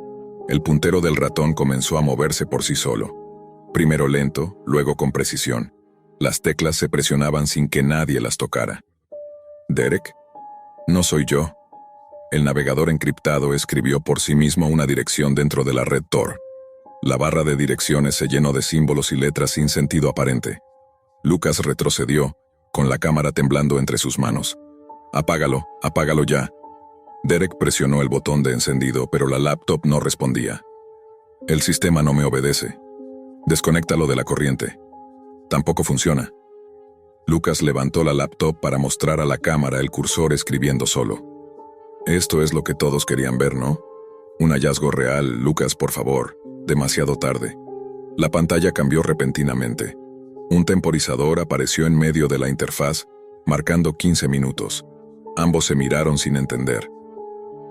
El puntero del ratón comenzó a moverse por sí solo. Primero lento, luego con precisión. Las teclas se presionaban sin que nadie las tocara. «¿Derek? No soy yo». El navegador encriptado escribió por sí mismo una dirección dentro de la red Tor. La barra de direcciones se llenó de símbolos y letras sin sentido aparente. Lucas retrocedió, con la cámara temblando entre sus manos. «Apágalo, apágalo ya». Derek presionó el botón de encendido, pero la laptop no respondía. «El sistema no me obedece. Desconéctalo de la corriente». «Tampoco funciona». Lucas levantó la laptop para mostrar a la cámara el cursor escribiendo solo. «Esto es lo que todos querían ver, ¿no? Un hallazgo real, Lucas, por favor. Demasiado tarde». La pantalla cambió repentinamente. Un temporizador apareció en medio de la interfaz, marcando 15 minutos. Ambos se miraron sin entender.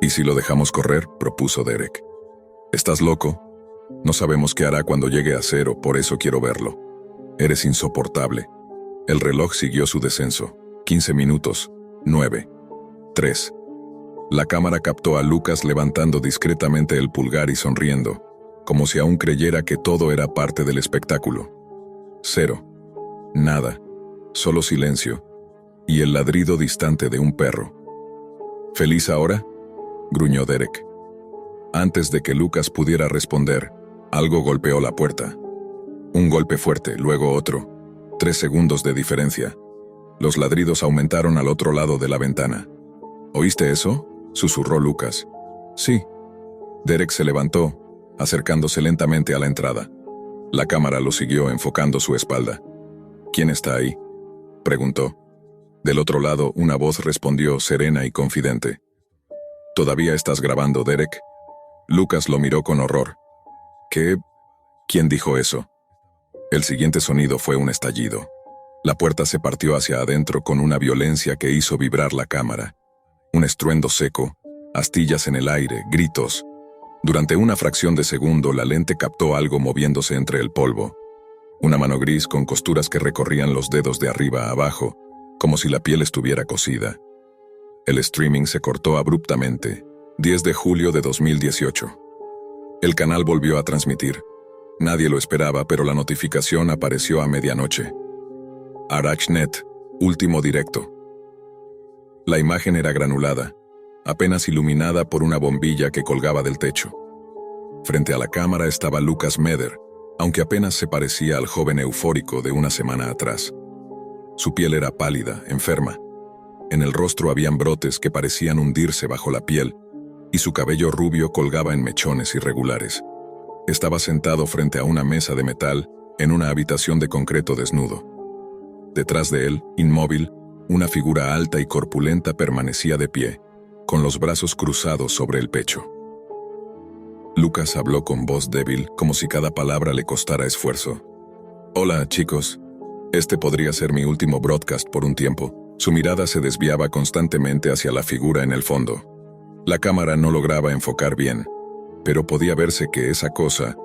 «¿Y si lo dejamos correr?», propuso Derek. «¿Estás loco? No sabemos qué hará cuando llegue a 0, por eso quiero verlo». «Eres insoportable». El reloj siguió su descenso. 15 minutos. 9. 3. La cámara captó a Lucas levantando discretamente el pulgar y sonriendo, como si aún creyera que todo era parte del espectáculo. 0. Nada. Solo silencio. Y el ladrido distante de un perro. «¿Feliz ahora?», gruñó Derek. Antes de que Lucas pudiera responder, algo golpeó la puerta. Un golpe fuerte, luego otro. 3 segundos de diferencia. Los ladridos aumentaron al otro lado de la ventana. «¿Oíste eso?», susurró Lucas. «Sí». Derek se levantó, acercándose lentamente a la entrada. La cámara lo siguió, enfocando su espalda. «¿Quién está ahí?», preguntó. Del otro lado, una voz respondió, serena y confidente. «¿Todavía estás grabando, Derek?». Lucas lo miró con horror. «¿Qué? ¿Quién dijo eso?». El siguiente sonido fue un estallido. La puerta se partió hacia adentro con una violencia que hizo vibrar la cámara. Un estruendo seco, astillas en el aire, gritos. Durante una fracción de segundo, la lente captó algo moviéndose entre el polvo. Una mano gris con costuras que recorrían los dedos de arriba a abajo, como si la piel estuviera cosida. El streaming se cortó abruptamente, 10 de julio de 2018. El canal volvió a transmitir. Nadie lo esperaba, pero la notificación apareció a medianoche. ArachNet, último directo. La imagen era granulada, apenas iluminada por una bombilla que colgaba del techo. Frente a la cámara estaba Lucas Meder, aunque apenas se parecía al joven eufórico de una semana atrás. Su piel era pálida, enferma. En el rostro habían brotes que parecían hundirse bajo la piel, y su cabello rubio colgaba en mechones irregulares. Estaba sentado frente a una mesa de metal en una habitación de concreto desnudo. Detrás de él, inmóvil, una figura alta y corpulenta permanecía de pie, con los brazos cruzados sobre el pecho. Lucas habló con voz débil, como si cada palabra le costara esfuerzo. «Hola, chicos. Este podría ser mi último broadcast por un tiempo». Su mirada se desviaba constantemente hacia la figura en el fondo. La cámara no lograba enfocar bien, pero podía verse que esa cosa,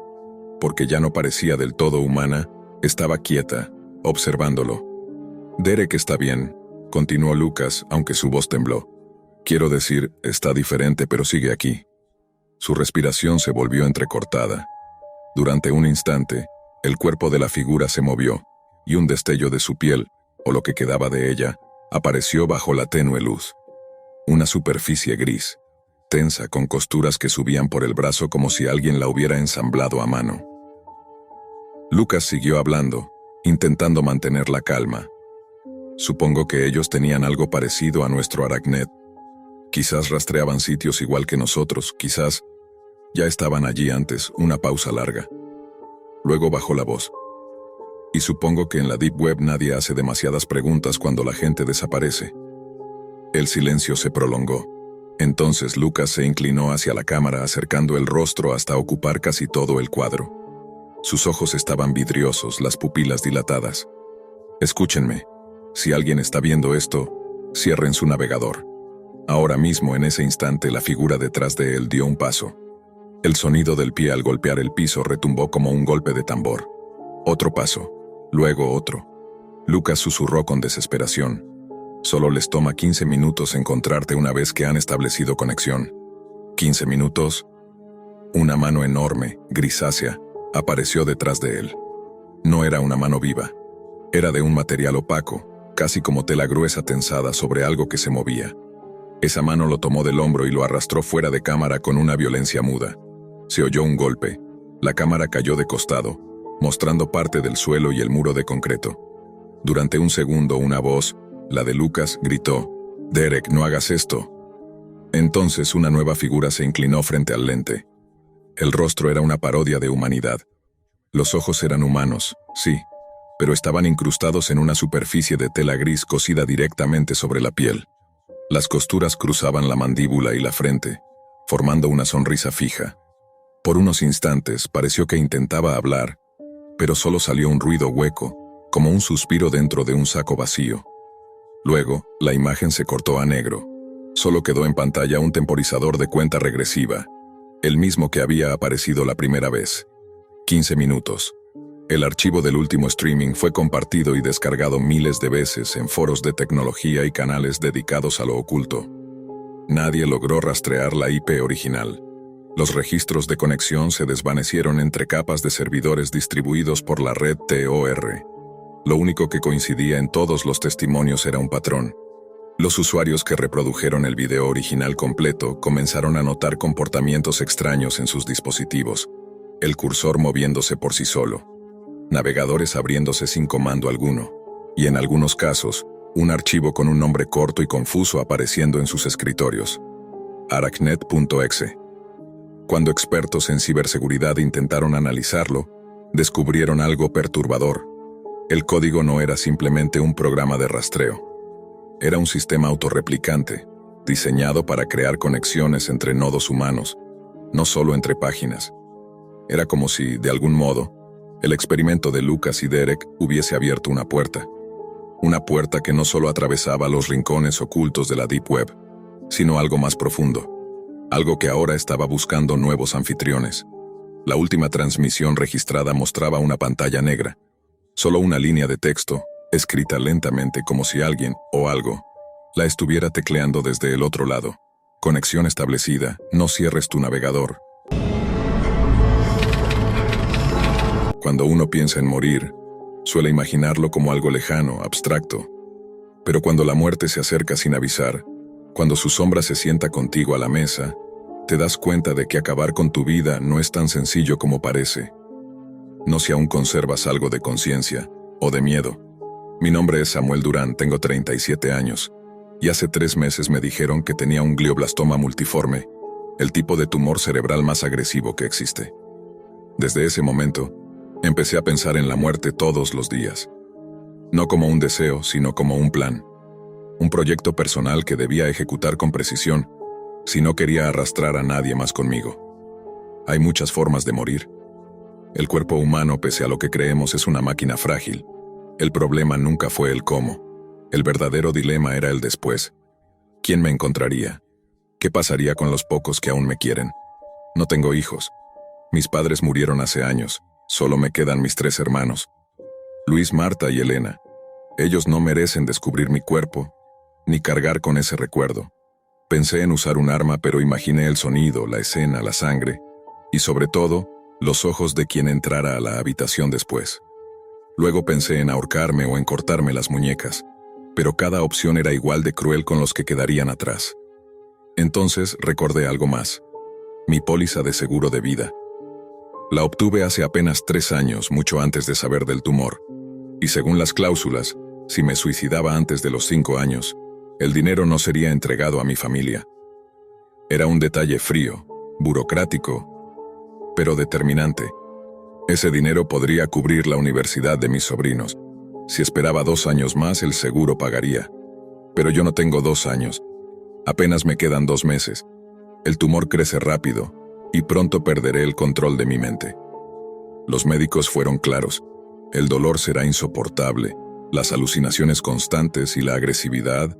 porque ya no parecía del todo humana, estaba quieta, observándolo. «Derek está bien», continuó Lucas, aunque su voz tembló. «Quiero decir, está diferente, pero sigue aquí». Su respiración se volvió entrecortada. Durante un instante, el cuerpo de la figura se movió, y un destello de su piel, o lo que quedaba de ella, apareció bajo la tenue luz. Una superficie gris, tensa con costuras que subían por el brazo como si alguien la hubiera ensamblado a mano. Lucas siguió hablando, intentando mantener la calma. «Supongo que ellos tenían algo parecido a nuestro ArachNet. Quizás rastreaban sitios igual que nosotros, quizás ya estaban allí antes». Una pausa larga. Luego bajó la voz. «Y supongo que en la Deep Web nadie hace demasiadas preguntas cuando la gente desaparece». El silencio se prolongó. Entonces Lucas se inclinó hacia la cámara, acercando el rostro hasta ocupar casi todo el cuadro. Sus ojos estaban vidriosos, las pupilas dilatadas. «Escúchenme. Si alguien está viendo esto, cierren su navegador». Ahora mismo, en ese instante, la figura detrás de él dio un paso. El sonido del pie al golpear el piso retumbó como un golpe de tambor. Otro paso. Luego otro. Lucas susurró con desesperación. «Solo les toma 15 minutos encontrarte una vez que han establecido conexión». «¿15 minutos?» Una mano enorme, grisácea, apareció detrás de él. No era una mano viva. Era de un material opaco, casi como tela gruesa tensada sobre algo que se movía. Esa mano lo tomó del hombro y lo arrastró fuera de cámara con una violencia muda. Se oyó un golpe. La cámara cayó de costado, mostrando parte del suelo y el muro de concreto. Durante un segundo, una voz, la de Lucas, gritó: «Derek, no hagas esto». Entonces una nueva figura se inclinó frente al lente. El rostro era una parodia de humanidad. Los ojos eran humanos, sí, pero estaban incrustados en una superficie de tela gris cosida directamente sobre la piel. Las costuras cruzaban la mandíbula y la frente, formando una sonrisa fija. Por unos instantes pareció que intentaba hablar, pero solo salió un ruido hueco, como un suspiro dentro de un saco vacío. Luego, la imagen se cortó a negro. Solo quedó en pantalla un temporizador de cuenta regresiva, el mismo que había aparecido la primera vez. 15 minutos. El archivo del último streaming fue compartido y descargado miles de veces en foros de tecnología y canales dedicados a lo oculto. Nadie logró rastrear la IP original. Los registros de conexión se desvanecieron entre capas de servidores distribuidos por la red Tor. Lo único que coincidía en todos los testimonios era un patrón. Los usuarios que reprodujeron el video original completo comenzaron a notar comportamientos extraños en sus dispositivos, el cursor moviéndose por sí solo, navegadores abriéndose sin comando alguno, y en algunos casos, un archivo con un nombre corto y confuso apareciendo en sus escritorios. Arachnet.exe. Cuando expertos en ciberseguridad intentaron analizarlo, descubrieron algo perturbador. El código no era simplemente un programa de rastreo. Era un sistema autorreplicante, diseñado para crear conexiones entre nodos humanos, no solo entre páginas. Era como si, de algún modo, el experimento de Lucas y Derek hubiese abierto una puerta. Una puerta que no solo atravesaba los rincones ocultos de la Deep Web, sino algo más profundo, algo que ahora estaba buscando nuevos anfitriones. La última transmisión registrada mostraba una pantalla negra, solo una línea de texto, escrita lentamente como si alguien, o algo, la estuviera tecleando desde el otro lado. Conexión establecida, no cierres tu navegador. Cuando uno piensa en morir, suele imaginarlo como algo lejano, abstracto. Pero cuando la muerte se acerca sin avisar, cuando su sombra se sienta contigo a la mesa, te das cuenta de que acabar con tu vida no es tan sencillo como parece. No si aún conservas algo de conciencia o de miedo. Mi nombre es Samuel Durán, tengo 37 años, y hace 3 meses me dijeron que tenía un glioblastoma multiforme, el tipo de tumor cerebral más agresivo que existe. Desde ese momento, empecé a pensar en la muerte todos los días. No como un deseo, sino como un plan. Un proyecto personal que debía ejecutar con precisión, si no quería arrastrar a nadie más conmigo. Hay muchas formas de morir. El cuerpo humano, pese a lo que creemos, es una máquina frágil. El problema nunca fue el cómo. El verdadero dilema era el después. ¿Quién me encontraría? ¿Qué pasaría con los pocos que aún me quieren? No tengo hijos. Mis padres murieron hace años. Solo me quedan mis 3 hermanos. Luis, Marta y Elena. Ellos no merecen descubrir mi cuerpo, ni cargar con ese recuerdo. Pensé en usar un arma, pero imaginé el sonido, la escena, la sangre, y sobre todo, los ojos de quien entrara a la habitación después. Luego pensé en ahorcarme o en cortarme las muñecas, pero cada opción era igual de cruel con los que quedarían atrás. Entonces recordé algo más. Mi póliza de seguro de vida. La obtuve hace apenas 3 años, mucho antes de saber del tumor, y según las cláusulas, si me suicidaba antes de los 5 años, el dinero no sería entregado a mi familia. Era un detalle frío, burocrático, pero determinante. Ese dinero podría cubrir la universidad de mis sobrinos. Si esperaba 2 años más, el seguro pagaría. Pero yo no tengo 2 años. Apenas me quedan 2 meses. El tumor crece rápido, y pronto perderé el control de mi mente. Los médicos fueron claros. El dolor será insoportable, las alucinaciones constantes y la agresividad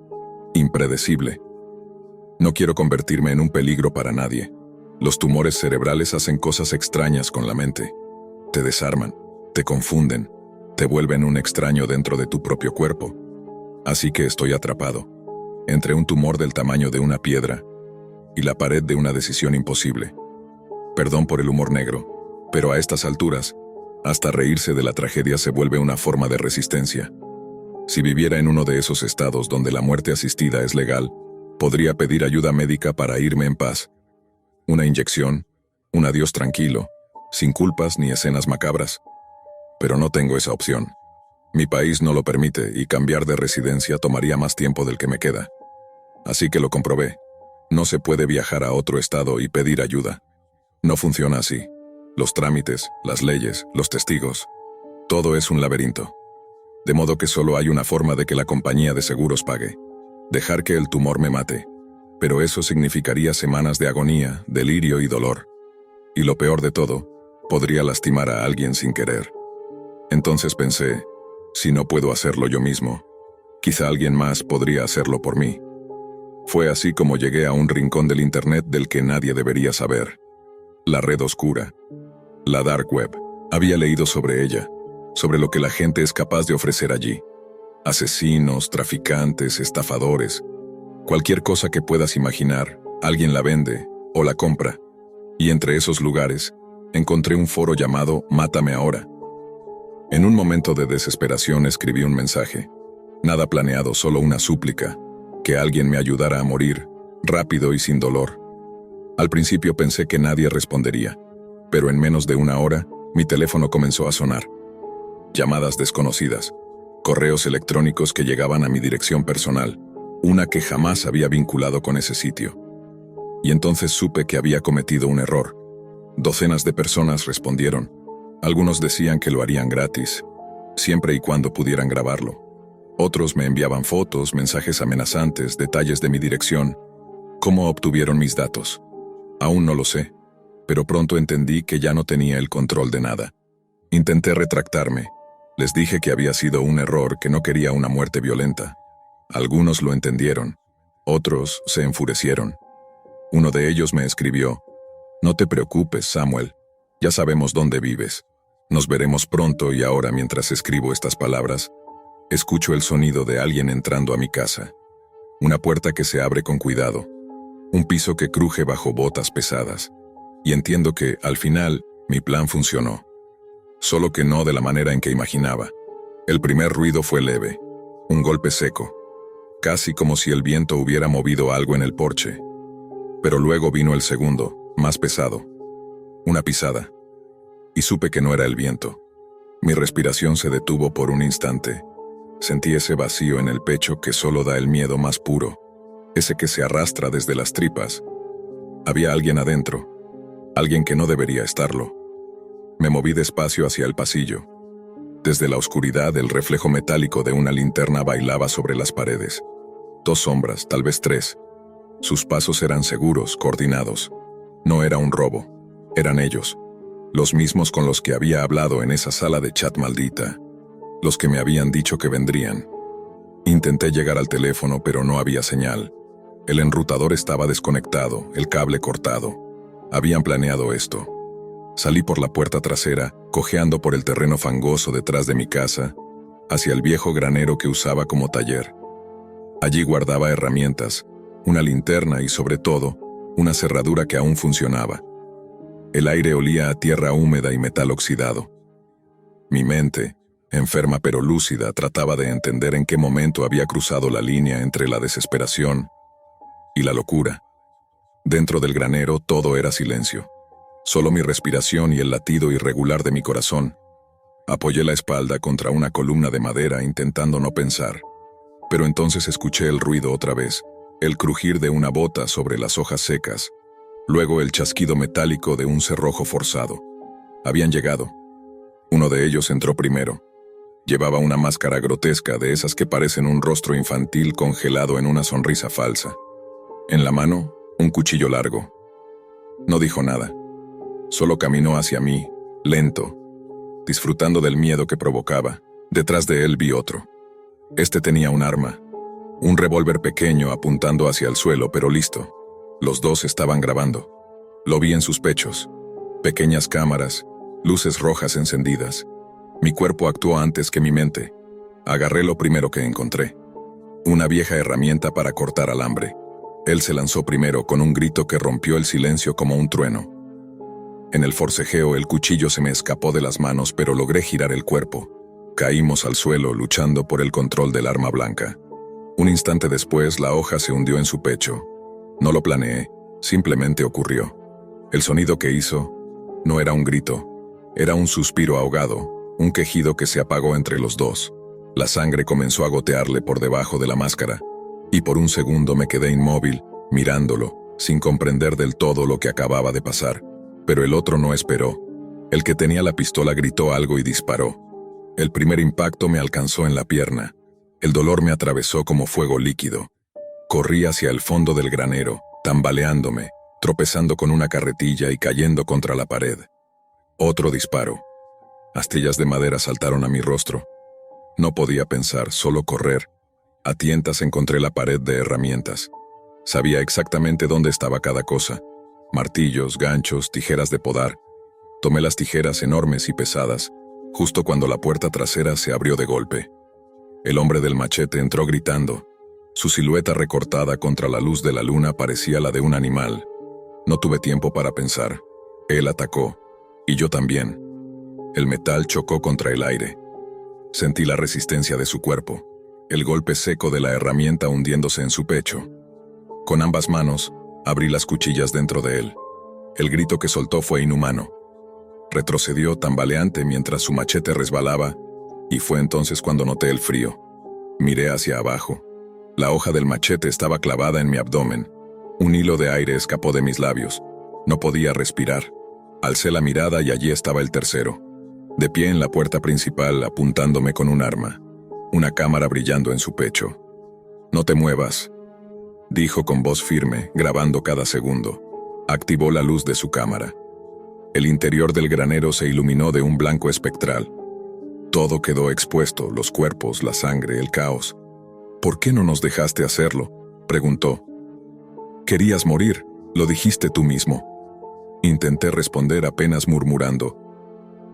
impredecible. No quiero convertirme en un peligro para nadie. Los tumores cerebrales hacen cosas extrañas con la mente. Te desarman, te confunden, te vuelven un extraño dentro de tu propio cuerpo. Así que estoy atrapado, entre un tumor del tamaño de una piedra y la pared de una decisión imposible. Perdón por el humor negro, pero a estas alturas, hasta reírse de la tragedia se vuelve una forma de resistencia. Si viviera en uno de esos estados donde la muerte asistida es legal, podría pedir ayuda médica para irme en paz. Una inyección, un adiós tranquilo, sin culpas ni escenas macabras. Pero no tengo esa opción. Mi país no lo permite y cambiar de residencia tomaría más tiempo del que me queda. Así que lo comprobé. No se puede viajar a otro estado y pedir ayuda. No funciona así. Los trámites, las leyes, los testigos, todo es un laberinto. De modo que solo hay una forma de que la compañía de seguros pague. Dejar que el tumor me mate. Pero eso significaría semanas de agonía, delirio y dolor. Y lo peor de todo, podría lastimar a alguien sin querer. Entonces pensé, si no puedo hacerlo yo mismo, quizá alguien más podría hacerlo por mí. Fue así como llegué a un rincón del Internet del que nadie debería saber. La red oscura. La Dark Web. Había leído sobre ella, sobre lo que la gente es capaz de ofrecer allí. Asesinos, traficantes, estafadores. Cualquier cosa que puedas imaginar, alguien la vende o la compra. Y entre esos lugares, encontré un foro llamado Mátame Ahora. En un momento de desesperación escribí un mensaje. Nada planeado, solo una súplica. Que alguien me ayudara a morir, rápido y sin dolor. Al principio pensé que nadie respondería, pero en menos de 1 hora, mi teléfono comenzó a sonar. Llamadas desconocidas, correos electrónicos que llegaban a mi dirección personal, una que jamás había vinculado con ese sitio. Y entonces supe que había cometido un error. Docenas de personas respondieron. Algunos decían que lo harían gratis, siempre y cuando pudieran grabarlo. Otros me enviaban fotos, mensajes amenazantes, detalles de mi dirección. ¿Cómo obtuvieron mis datos? Aún no lo sé, pero pronto entendí que ya no tenía el control de nada. Intenté retractarme. Les dije que había sido un error, que no quería una muerte violenta. Algunos lo entendieron, Otros se enfurecieron. Uno de ellos me escribió: «No te preocupes, Samuel. Ya sabemos dónde vives. Nos veremos pronto». Y ahora, mientras escribo estas palabras, escucho el sonido de alguien entrando a mi casa. Una puerta que se abre con cuidado. Un piso que cruje bajo botas pesadas. Y entiendo que, al final, mi plan funcionó. Solo que no de la manera en que imaginaba. El primer ruido fue leve. Un golpe seco. Casi como si el viento hubiera movido algo en el porche. Pero luego vino el segundo, más pesado. Una pisada. Y supe que no era el viento. Mi respiración se detuvo por un instante. Sentí ese vacío en el pecho que solo da el miedo más puro. Ese que se arrastra desde las tripas. Había alguien adentro. Alguien que no debería estarlo. Me moví despacio hacia el pasillo. Desde la oscuridad, el reflejo metálico de una linterna bailaba sobre las paredes. 2 sombras, tal vez 3. Sus pasos eran seguros, coordinados. No era un robo. Eran ellos. Los mismos con los que había hablado en esa sala de chat maldita. Los que me habían dicho que vendrían. Intenté llegar al teléfono, pero no había señal. El enrutador estaba desconectado, el cable cortado. Habían planeado esto. Salí por la puerta trasera, cojeando por el terreno fangoso detrás de mi casa, hacia el viejo granero que usaba como taller. Allí guardaba herramientas, una linterna y, sobre todo, una cerradura que aún funcionaba. El aire olía a tierra húmeda y metal oxidado. Mi mente, enferma pero lúcida, trataba de entender en qué momento había cruzado la línea entre la desesperación y la locura. Dentro del granero todo era silencio. Solo mi respiración y el latido irregular de mi corazón. Apoyé la espalda contra una columna de madera intentando no pensar. Pero entonces escuché el ruido otra vez, el crujir de una bota sobre las hojas secas, luego el chasquido metálico de un cerrojo forzado. Habían llegado. Uno de ellos entró primero. Llevaba una máscara grotesca de esas que parecen un rostro infantil congelado en una sonrisa falsa. En la mano, un cuchillo largo. No dijo nada. Solo caminó hacia mí, lento, disfrutando del miedo que provocaba. Detrás de él vi otro. Este tenía un arma, un revólver pequeño apuntando hacia el suelo, pero listo. Los dos estaban grabando. Lo vi en sus pechos. Pequeñas cámaras, luces rojas encendidas. Mi cuerpo actuó antes que mi mente. Agarré lo primero que encontré. Una vieja herramienta para cortar alambre. Él se lanzó primero con un grito que rompió el silencio como un trueno. En el forcejeo el cuchillo se me escapó de las manos, pero logré girar el cuerpo. Caímos al suelo luchando por el control del arma blanca. Un instante después la hoja se hundió en su pecho. No lo planeé, simplemente ocurrió. El sonido que hizo no era un grito, era un suspiro ahogado, un quejido que se apagó entre los dos. La sangre comenzó a gotearle por debajo de la máscara, y por un segundo me quedé inmóvil, mirándolo, sin comprender del todo lo que acababa de pasar. Pero el otro no esperó. El que tenía la pistola gritó algo y disparó. El primer impacto me alcanzó en la pierna. El dolor me atravesó como fuego líquido. Corrí hacia el fondo del granero, tambaleándome, tropezando con una carretilla y cayendo contra la pared. Otro disparo. Astillas de madera saltaron a mi rostro. No podía pensar, solo correr. A tientas encontré la pared de herramientas. Sabía exactamente dónde estaba cada cosa. Martillos, ganchos, tijeras de podar. Tomé las tijeras enormes y pesadas, justo cuando la puerta trasera se abrió de golpe. El hombre del machete entró gritando. Su silueta recortada contra la luz de la luna parecía la de un animal. No tuve tiempo para pensar. Él atacó, y yo también. El metal chocó contra el aire. Sentí la resistencia de su cuerpo, el golpe seco de la herramienta hundiéndose en su pecho. Con ambas manos, abrí las cuchillas dentro de él. El grito que soltó fue inhumano. Retrocedió tambaleante mientras su machete resbalaba, y fue entonces cuando noté el frío. Miré hacia abajo. La hoja del machete estaba clavada en mi abdomen. Un hilo de aire escapó de mis labios. No podía respirar. Alcé la mirada y allí estaba el tercero, de pie en la puerta principal apuntándome con un arma, una cámara brillando en su pecho. «No te muevas», dijo con voz firme, grabando cada segundo. Activó la luz de su cámara. El interior del granero se iluminó de un blanco espectral. Todo quedó expuesto, los cuerpos, la sangre, el caos. «¿Por qué no nos dejaste hacerlo?», Preguntó. Querías morir, lo dijiste tú mismo. Intenté responder apenas murmurando.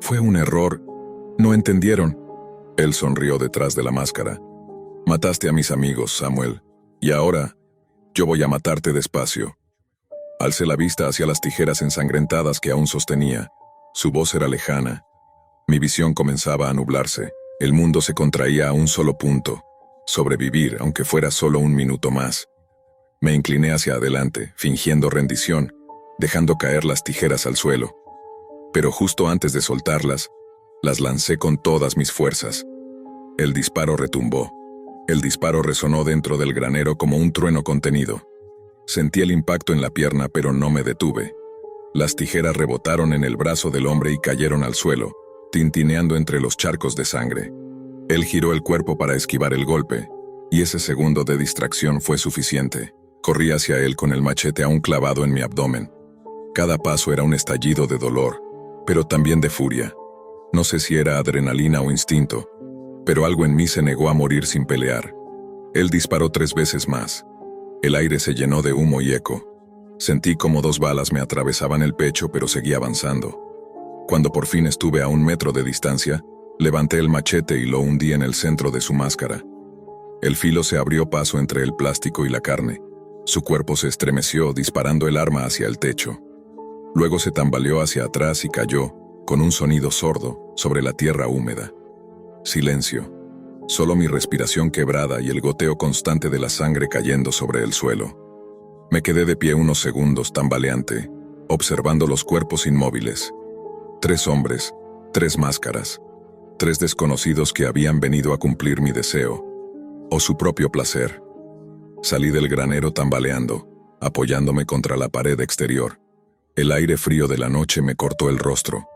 Fue un error. No entendieron. Él sonrió detrás de la máscara. Mataste a mis amigos, Samuel. Y ahora, yo voy a matarte despacio. Alcé la vista hacia las tijeras ensangrentadas que aún sostenía. Su voz era lejana. Mi visión comenzaba a nublarse. El mundo se contraía a un solo punto. Sobrevivir, aunque fuera solo un minuto más. Me incliné hacia adelante, fingiendo rendición, dejando caer las tijeras al suelo. Pero justo antes de soltarlas, las lancé con todas mis fuerzas. El disparo retumbó. El disparo resonó dentro del granero como un trueno contenido. Sentí el impacto en la pierna, pero no me detuve. Las tijeras rebotaron en el brazo del hombre y cayeron al suelo, tintineando entre los charcos de sangre. Él giró el cuerpo para esquivar el golpe, y ese segundo de distracción fue suficiente. Corrí hacia él con el machete aún clavado en mi abdomen. Cada paso era un estallido de dolor, pero también de furia. No sé si era adrenalina o instinto, pero algo en mí se negó a morir sin pelear. Él disparó 3 veces más. El aire se llenó de humo y eco. Sentí como 2 balas me atravesaban el pecho, pero seguí avanzando. Cuando por fin estuve a 1 metro de distancia, levanté el machete y lo hundí en el centro de su máscara. El filo se abrió paso entre el plástico y la carne. Su cuerpo se estremeció, disparando el arma hacia el techo. Luego se tambaleó hacia atrás y cayó, con un sonido sordo, sobre la tierra húmeda. Silencio. Solo mi respiración quebrada y el goteo constante de la sangre cayendo sobre el suelo. Me quedé de pie unos segundos tambaleante, observando los cuerpos inmóviles. 3 hombres, 3 máscaras, 3 desconocidos que habían venido a cumplir mi deseo, o su propio placer. Salí del granero tambaleando, apoyándome contra la pared exterior. El aire frío de la noche me cortó el rostro.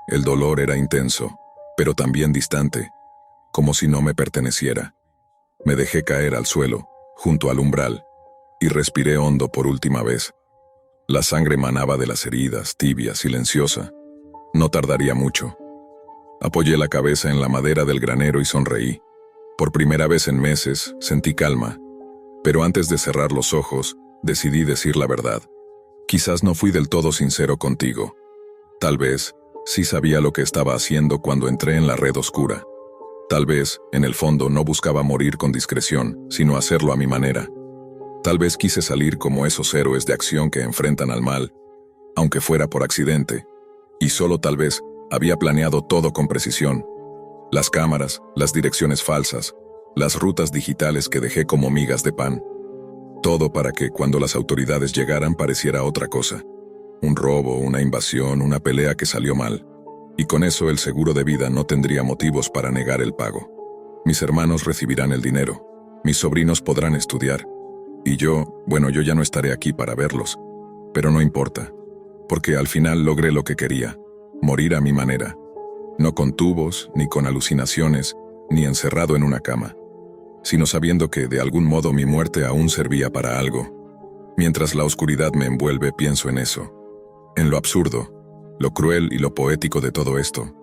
El dolor era intenso, pero también distante, como si no me perteneciera. Me dejé caer al suelo, junto al umbral, y respiré hondo por última vez. La sangre manaba de las heridas, tibia, silenciosa. No tardaría mucho. Apoyé la cabeza en la madera del granero y sonreí. Por primera vez en meses, sentí calma. Pero antes de cerrar los ojos, decidí decir la verdad. Quizás no fui del todo sincero contigo. Tal vez, sí sabía lo que estaba haciendo cuando entré en la red oscura. Tal vez, en el fondo, no buscaba morir con discreción, sino hacerlo a mi manera. Tal vez quise salir como esos héroes de acción que enfrentan al mal, aunque fuera por accidente. Y solo tal vez, había planeado todo con precisión. Las cámaras, las direcciones falsas, las rutas digitales que dejé como migas de pan. Todo para que, cuando las autoridades llegaran, pareciera otra cosa. Un robo, una invasión, una pelea que salió mal. Y con eso el seguro de vida no tendría motivos para negar el pago. Mis hermanos recibirán el dinero. Mis sobrinos podrán estudiar. Y yo ya no estaré aquí para verlos. Pero no importa. Porque al final logré lo que quería. Morir a mi manera. No con tubos, ni con alucinaciones, ni encerrado en una cama. Sino sabiendo que, de algún modo, mi muerte aún servía para algo. Mientras la oscuridad me envuelve, pienso en eso. En lo absurdo, lo cruel y lo poético de todo esto.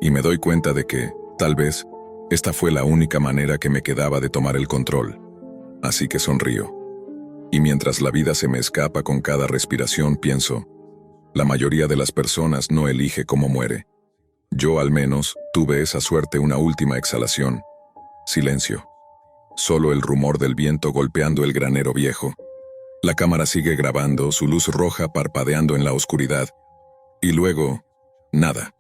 Y me doy cuenta de que, tal vez, esta fue la única manera que me quedaba de tomar el control. Así que sonrío. Y mientras la vida se me escapa con cada respiración, pienso, la mayoría de las personas no elige cómo muere. Yo, al menos, tuve esa suerte una última exhalación. Silencio. Solo el rumor del viento golpeando el granero viejo. La cámara sigue grabando, su luz roja parpadeando en la oscuridad. Y luego, nada.